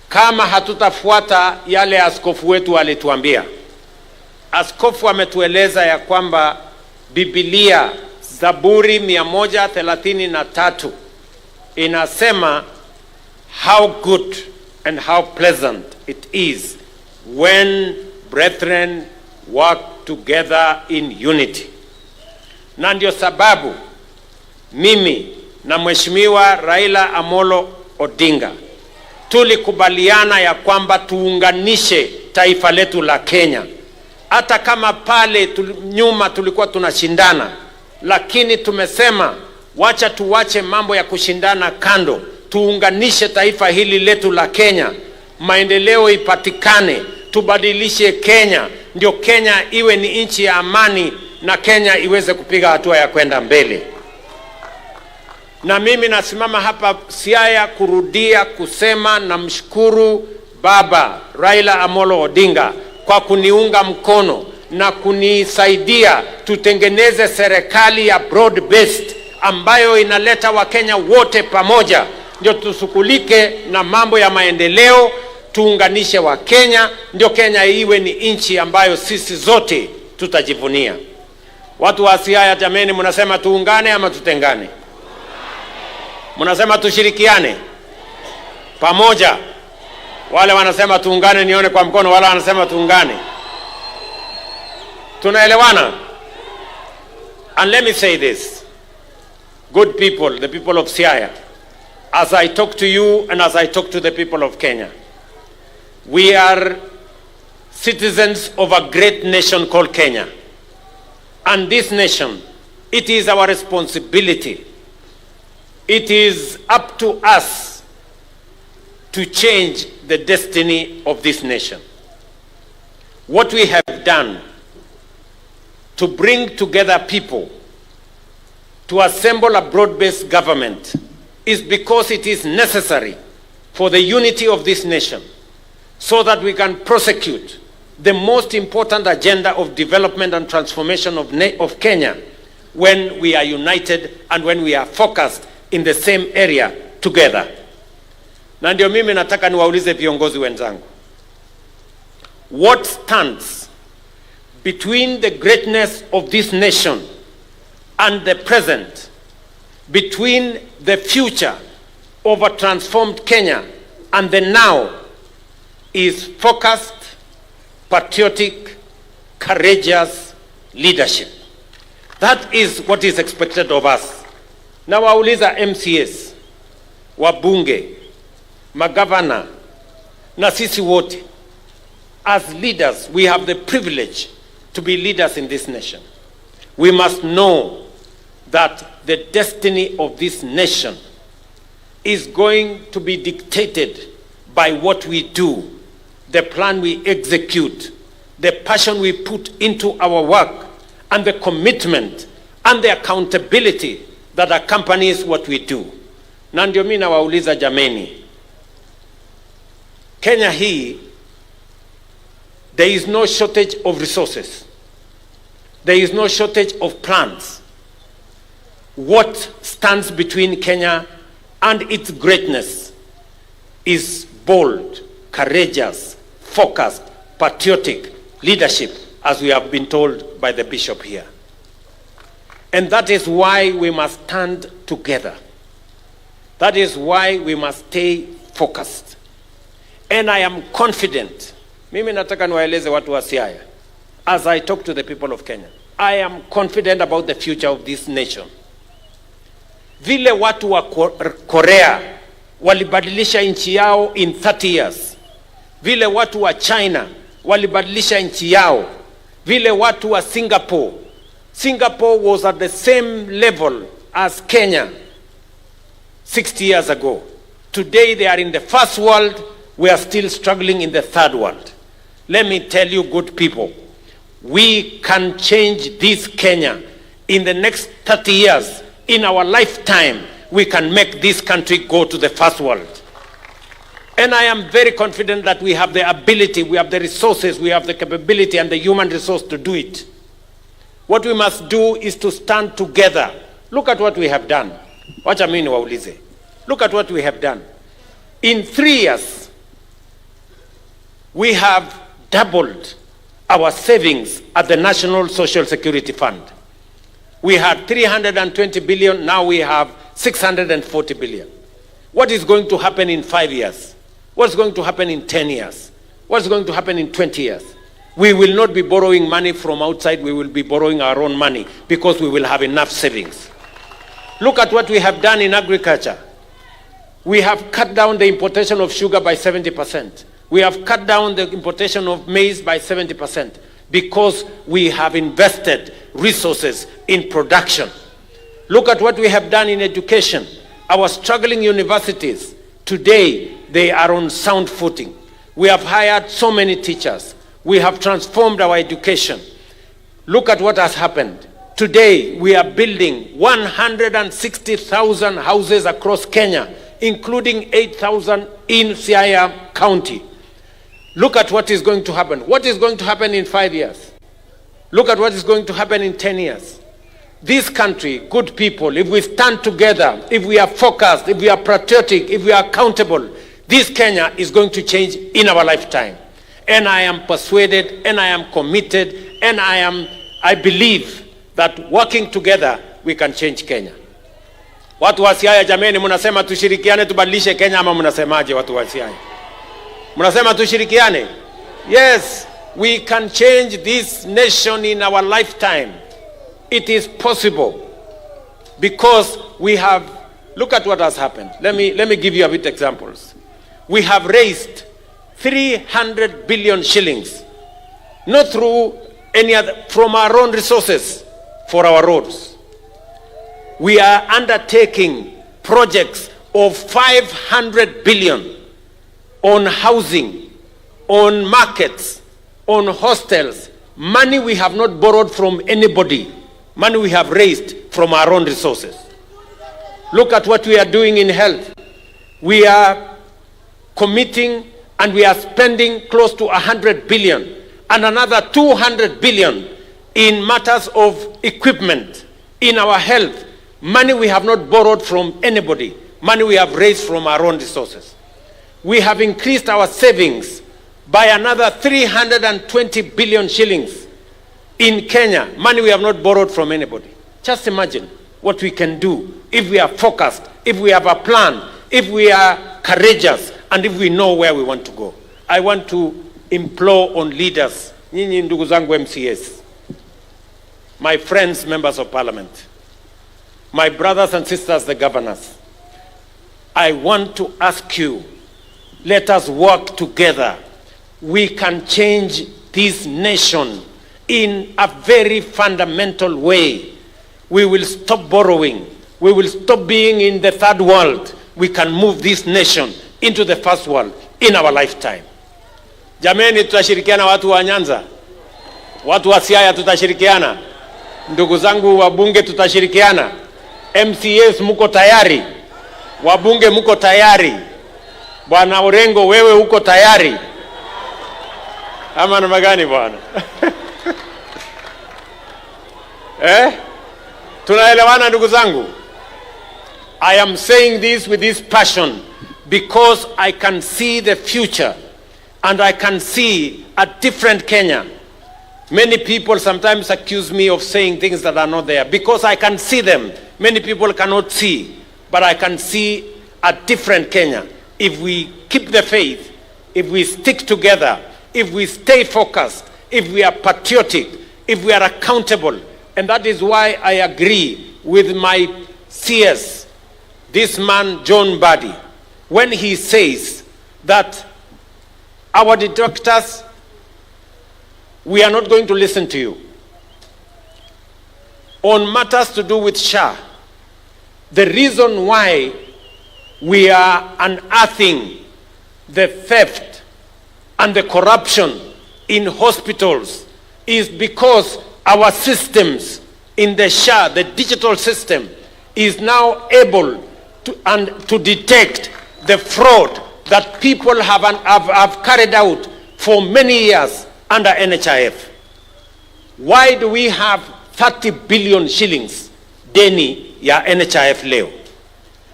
kama hatutafuata yale askofu wetu alituambia. Askofu ametueleza ya kwamba Biblia Zaburi 133 inasema how good and how pleasant it is when brethren work together in unity. Na ndio sababu mimi na Mheshimiwa Raila Amolo Odinga tulikubaliana ya kwamba tuunganishe taifa letu la Kenya. Hata kama pale nyuma tulikuwa tunashindana, lakini tumesema wacha tuwache mambo ya kushindana kando, tuunganishe taifa hili letu la Kenya, maendeleo ipatikane, tubadilishe Kenya, ndio Kenya iwe ni nchi ya amani na Kenya iweze kupiga hatua ya kwenda mbele. Na mimi nasimama hapa Siaya kurudia kusema na mshukuru Baba Raila Amolo Odinga kwa kuniunga mkono na kunisaidia tutengeneze serikali ya broad based ambayo inaleta Wakenya wote pamoja, ndio tusukulike na mambo ya maendeleo, tuunganishe Wakenya, ndio Kenya iwe ni nchi ambayo sisi zote tutajivunia. Watu wa Siaya, jameni, mnasema tuungane ama tutengane? Mnasema tushirikiane pamoja? Wale wanasema tuungane nione kwa mkono, wale wanasema tuungane. Tunaelewana? And let me say this, good people, the people of Siaya, as I talk to you and as I talk to the people of Kenya, we are citizens of a great nation called Kenya. And this nation, it is our responsibility It is up to us to change the destiny of this nation. What we have done to bring together people, to assemble a broad-based government, is because it is necessary for the unity of this nation, so that we can prosecute the most important agenda of development and transformation of Kenya when we are united and when we are focused in the same area together. Na ndio mimi nataka niwaulize viongozi wenzangu, what stands between the greatness of this nation and the present, between the future of a transformed Kenya and the now, is focused, patriotic, courageous leadership. That is what is expected of us. Na wauliza MCAs, wabunge, magavana, na sisi wote. As leaders, we have the privilege to be leaders in this nation. We must know that the destiny of this nation is going to be dictated by what we do, the plan we execute, the passion we put into our work, and the commitment and the accountability that accompanies what we do. Na ndio mimi nawauliza jameni, Kenya hii, there is no shortage of resources. There is no shortage of plans. What stands between Kenya and its greatness is bold, courageous, focused, patriotic leadership, as we have been told by the bishop here. And that is why we must stand together. That is why we must stay focused. And I am confident, mimi nataka niwaeleze watu wa Siaya, as I talk to the people of Kenya, I am confident about the future of this nation. Vile watu wa Korea walibadilisha nchi yao in 30 years. Vile watu wa China walibadilisha nchi yao. Vile watu wa Singapore. Singapore was at the same level as Kenya 60 years ago. Today they are in the first world. We are still struggling in the third world. Let me tell you, good people, we can change this Kenya in the next 30 years. In our lifetime, we can make this country go to the first world. And I am very confident that we have the ability, we have the resources, we have the capability and the human resource to do it. What we must do is to stand together. Look at what we have done. Wacha mimi niwaulize. Look at what we have done. In 3 years, we have doubled our savings at the National Social Security Fund. We had 320 billion, now we have 640 billion. What is going to happen in 5 years? What's going to happen in 10 years? What's going to happen in 20 years? We will not be borrowing money from outside, we will be borrowing our own money because we will have enough savings. Look at what we have done in agriculture. We have cut down the importation of sugar by 70%. We have cut down the importation of maize by 70% because we have invested resources in production. Look at what we have done in education. Our struggling universities, today, they are on sound footing. We have hired so many teachers. We have transformed our education. Look at what has happened. Today, we are building 160,000 houses across Kenya, including 8,000 in Siaya County. Look at what is going to happen. What is going to happen in 5 years? Look at what is going to happen in 10 years. This country, good people, if we stand together, if we are focused, if we are patriotic, if we are accountable, this Kenya is going to change in our lifetime. And I am persuaded, and I am committed, and I believe that working together, we can change Kenya. Watu wa Siaya jameni, mnasema tushirikiane tubadilishe Kenya ama mnasemaje watu wa Siaya? Mnasema tushirikiane? Yes, we can change this nation in our lifetime. It is possible because we have, look at what has happened. Let me give you a bit examples. We have raised 300 billion shillings, not through any other, from our own resources for our roads. We are undertaking projects of 500 billion on housing, on markets, on hostels, money we have not borrowed from anybody, money we have raised from our own resources. Look at what we are doing in health. We are committing and we are spending close to 100 billion and another 200 billion in matters of equipment in our health. Money we have not borrowed from anybody, money we have raised from our own resources. We have increased our savings by another 320 billion shillings in Kenya, money we have not borrowed from anybody. Just imagine what we can do if we are focused, if we have a plan, if we are courageous, and if we know where we want to go. I want to implore on leaders, nyinyi ndugu zangu MCAs, my friends, members of parliament, my brothers and sisters, the governors, I want to ask you, let us work together. We can change this nation in a very fundamental way. We will stop borrowing. We will stop being in the third world. We can move this nation into the first world in our lifetime. Jameni, tutashirikiana watu wa Nyanza. Watu wa Siaya tutashirikiana. Ndugu zangu wabunge tutashirikiana. MCAs muko tayari? Wabunge muko tayari? Bwana Orengo, wewe uko tayari? Ama namna gani bwana? Tunaelewana ndugu zangu? I am saying this with this passion because I can see the future and I can see a different Kenya. Many people sometimes accuse me of saying things that are not there because I can see them. Many people cannot see, but I can see a different Kenya. If we keep the faith, if we stick together, if we stay focused, if we are patriotic, if we are accountable. And that is why I agree with my CS, this man, John Mbadi, when he says that our detractors, we are not going to listen to you. On matters to do with SHA, the reason why we are unearthing the theft and the corruption in hospitals is because our systems in the SHA, the digital system, is now able to detect the fraud that people have carried out for many years under NHIF. Why do we have 30 billion shillings deni ya NHIF leo?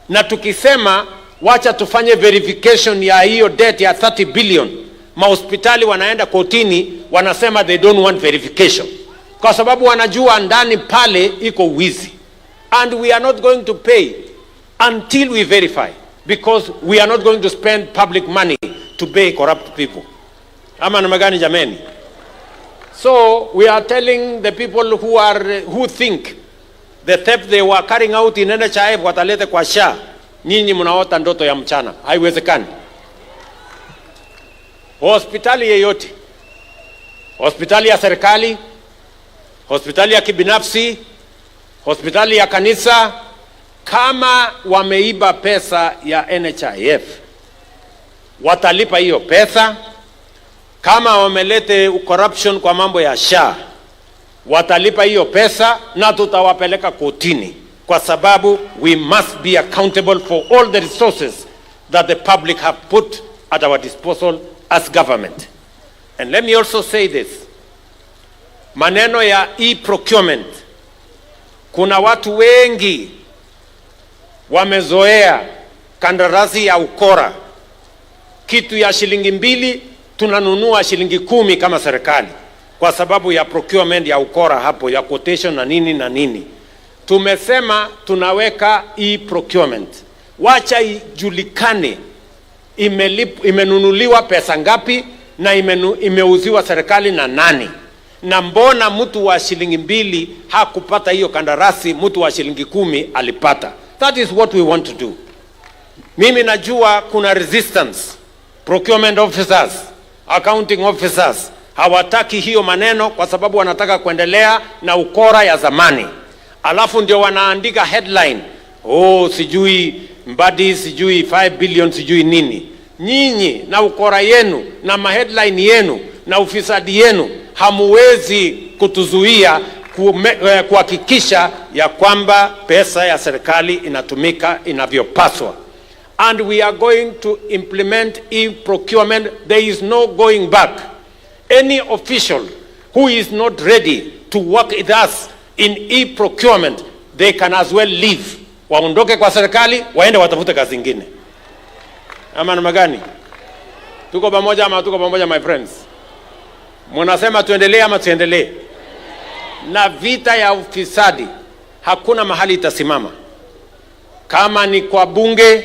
Na tukisema wacha tufanye verification ya hiyo debt ya 30 billion, mahospitali wanaenda kotini wanasema they don't want verification. Kwa sababu wanajua ndani pale iko wizi. And we are not going to pay until we verify, because we are not going to spend public money to pay corrupt people. Ama namna gani jameni? So we are telling the people who think the theft they were carrying out in NHIF watalete kwa SHA, nyinyi mnaota ndoto ya mchana. Haiwezekani. Hospitali yeyote, hospitali ya serikali, hospitali ya kibinafsi, hospitali ya kanisa, kama wameiba pesa ya NHIF, watalipa hiyo pesa. Kama wamelete corruption kwa mambo ya SHA, watalipa hiyo pesa na tutawapeleka kotini, kwa sababu we must be accountable for all the resources that the public have put at our disposal as government. And let me also say this. Maneno ya e-procurement, kuna watu wengi wamezoea kandarasi ya ukora. Kitu ya shilingi 2 tunanunua shilingi 10 kama serikali, kwa sababu ya procurement ya ukora hapo, ya quotation na nini na nini. Tumesema tunaweka e-procurement. Wacha ijulikane imenunuliwa pesa ngapi na imeuziwa serikali na nani. Na mbona mtu wa shilingi 2 hakupata hiyo kandarasi, mtu wa shilingi 10 alipata. That is what we want to do. Mimi najua kuna resistance. Procurement officers, accounting officers hawataki hiyo maneno kwa sababu wanataka kuendelea na ukora ya zamani. Alafu ndio wanaandika headline sijui Mbadi, sijui 5 billion, sijui nini. Nyinyi na ukora yenu na maheadline yenu na ufisadi yenu hamuwezi kutuzuia kuhakikisha ya kwamba pesa ya serikali inatumika inavyopaswa. And we are going to implement e-procurement. There is no going back. Any official who is not ready to work with us in e-procurement, they can as well leave. Waondoke kwa serikali, waende watafute kazi nyingine. Ama namna gani? Tuko pamoja ama tuko pamoja, my friends? Mnasema tuendelee ama tuendelee? Na vita ya ufisadi hakuna mahali itasimama. Kama ni kwa bunge,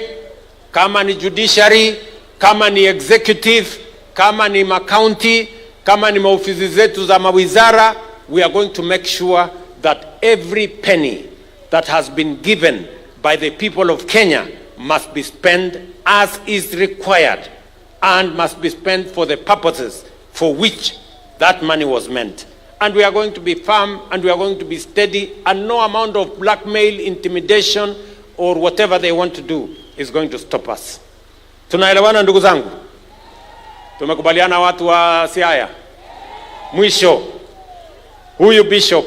kama ni judiciary, kama ni executive, kama ni county, kama ni maofisi zetu za mawizara, we are going to make sure that every penny that has been given by the people of Kenya must be spent as is required and must be spent for the purposes for which that money was meant. And we are going to be firm and we are going to be steady, and no amount of blackmail, intimidation or whatever they want to do is going to stop us. Tunaelewana ndugu zangu? Tumekubaliana watu wa Siaya? Mwisho, huyu bishop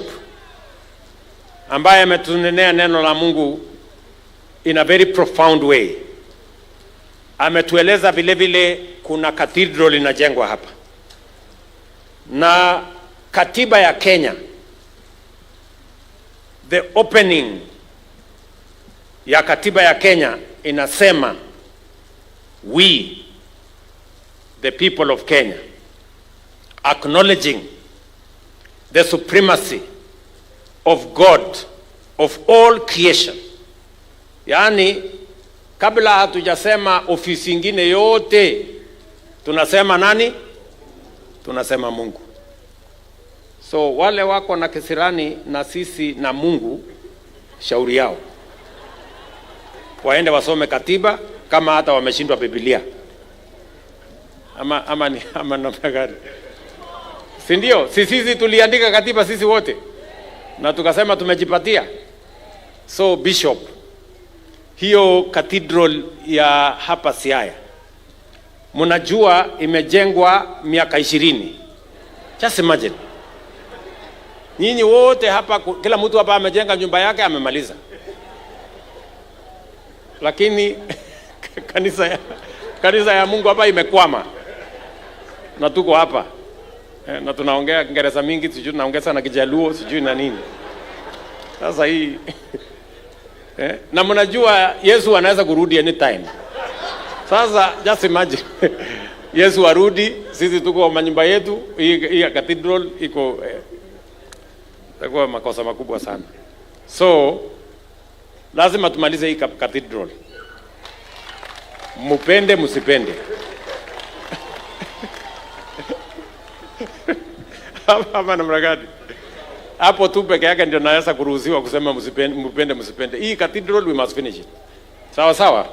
ambaye ametunenea neno la Mungu in a very profound way, ametueleza vile vile kuna cathedral inajengwa hapa. Na katiba ya Kenya, the opening ya katiba ya Kenya inasema, we, the people of Kenya, acknowledging the supremacy of God of all creation. Yani, kabla hatujasema ofisi ingine yote, tunasema nani? Tunasema Mungu. So wale wako na kisirani na sisi na Mungu, shauri yao. Waende wasome katiba kama hata wameshindwa Biblia. Ama namna gani? Si ndio? Sisi tuliandika katiba sisi wote. Na tukasema tumejipatia. So bishop, hiyo cathedral ya hapa Siaya, mnajua imejengwa miaka 20. Just imagine. Nyinyi wote hapa, kila mtu hapa amejenga nyumba yake amemaliza. Lakini kanisa ya Mungu hapa imekwama. Na tuko hapa. Na tunaongea Kiingereza mingi, sijui tunaongea na Kijaluo, sijui na nini. Sasa hii na mnajua Yesu anaweza kurudi anytime. Sasa just imagine. Yesu arudi, sisi tuko kwa manyumba yetu, hii cathedral iko itakuwa makosa makubwa sana. So lazima tumalize hii cathedral. Mupende musipende. Hapa namna gani? Hapo tu peke yake ndio naweza kuruhusiwa kusema mupende musipende. Hii cathedral we must finish it. Sawa sawa.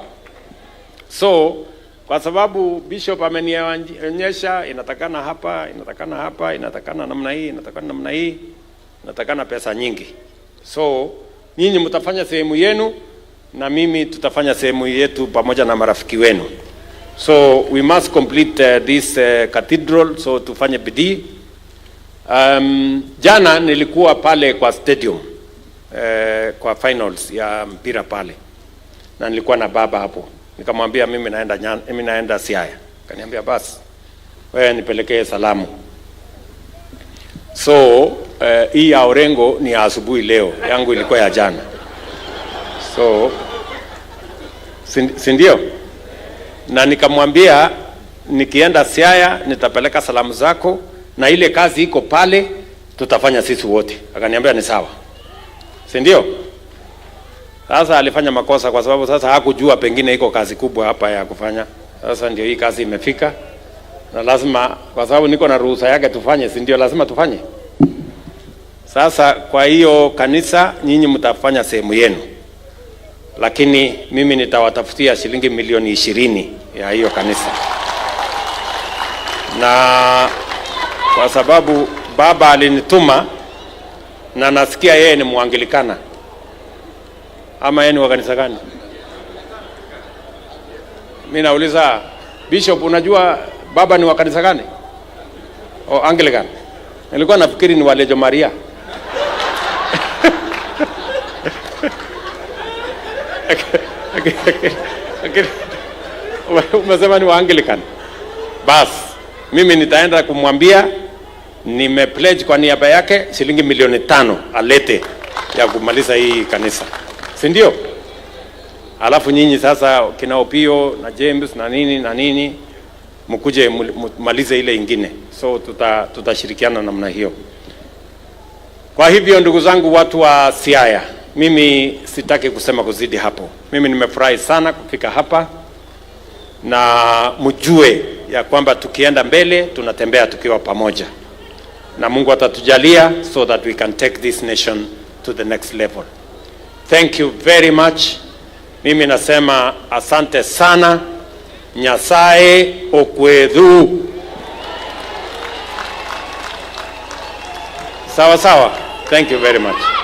So kwa sababu bishop amenionyesha inatakana hapa, inatakana hapa, inatakana namna hii, inatakana namna hii, inatakana pesa nyingi. So nyinyi mtafanya sehemu yenu na mimi tutafanya sehemu yetu pamoja na marafiki wenu. So we must complete this cathedral, so tufanye bidii. Jana nilikuwa pale kwa stadium kwa finals ya mpira pale. Na nilikuwa na baba hapo. Nikamwambia mimi naenda Siaya. Kaniambia basi wewe nipelekee salamu. So hii ya Orengo ni ya asubuhi leo, yangu ilikuwa ya jana. So si ndio? Na nikamwambia nikienda Siaya nitapeleka salamu zako, na ile kazi iko pale tutafanya sisi wote. Akaniambia ni sawa. Si ndio? Sasa alifanya makosa kwa sababu sasa hakujua pengine iko kazi kubwa hapa ya kufanya. Sasa ndio hii kazi imefika. Na lazima, kwa sababu niko na ruhusa yake tufanye, si ndio lazima tufanye. Sasa kwa hiyo kanisa nyinyi mtafanya sehemu yenu. Lakini mimi nitawatafutia shilingi milioni 20 ya hiyo kanisa. Na kwa sababu baba alinituma na nasikia yeye ni Mwangilikana. Ama yeye ni wa kanisa gani? Mimi nauliza Bishop, unajua baba ni wa kanisa gani? Oh, Anglican. Nilikuwa nafikiri ni wa Lejo Maria. Umesema ni wa Anglican. Bas, mimi nitaenda kumwambia nimepledge kwa niaba yake shilingi milioni 5 alete ya kumaliza hii kanisa. Si ndio? Alafu nyinyi sasa kina Opio na James na nini mkuje malize ile ingine. So tutashirikiana namna hiyo. Kwa hivyo ndugu zangu watu wa Siaya, mimi sitaki kusema kuzidi hapo. Mimi nimefurahi sana kufika hapa na mjue ya kwamba tukienda mbele tunatembea tukiwa pamoja. Na Mungu atatujalia so that we can take this nation to the next level. Thank you very much. Mimi nasema asante sana. Nyasaye okwedhu. Sawa sawa. Thank you very much.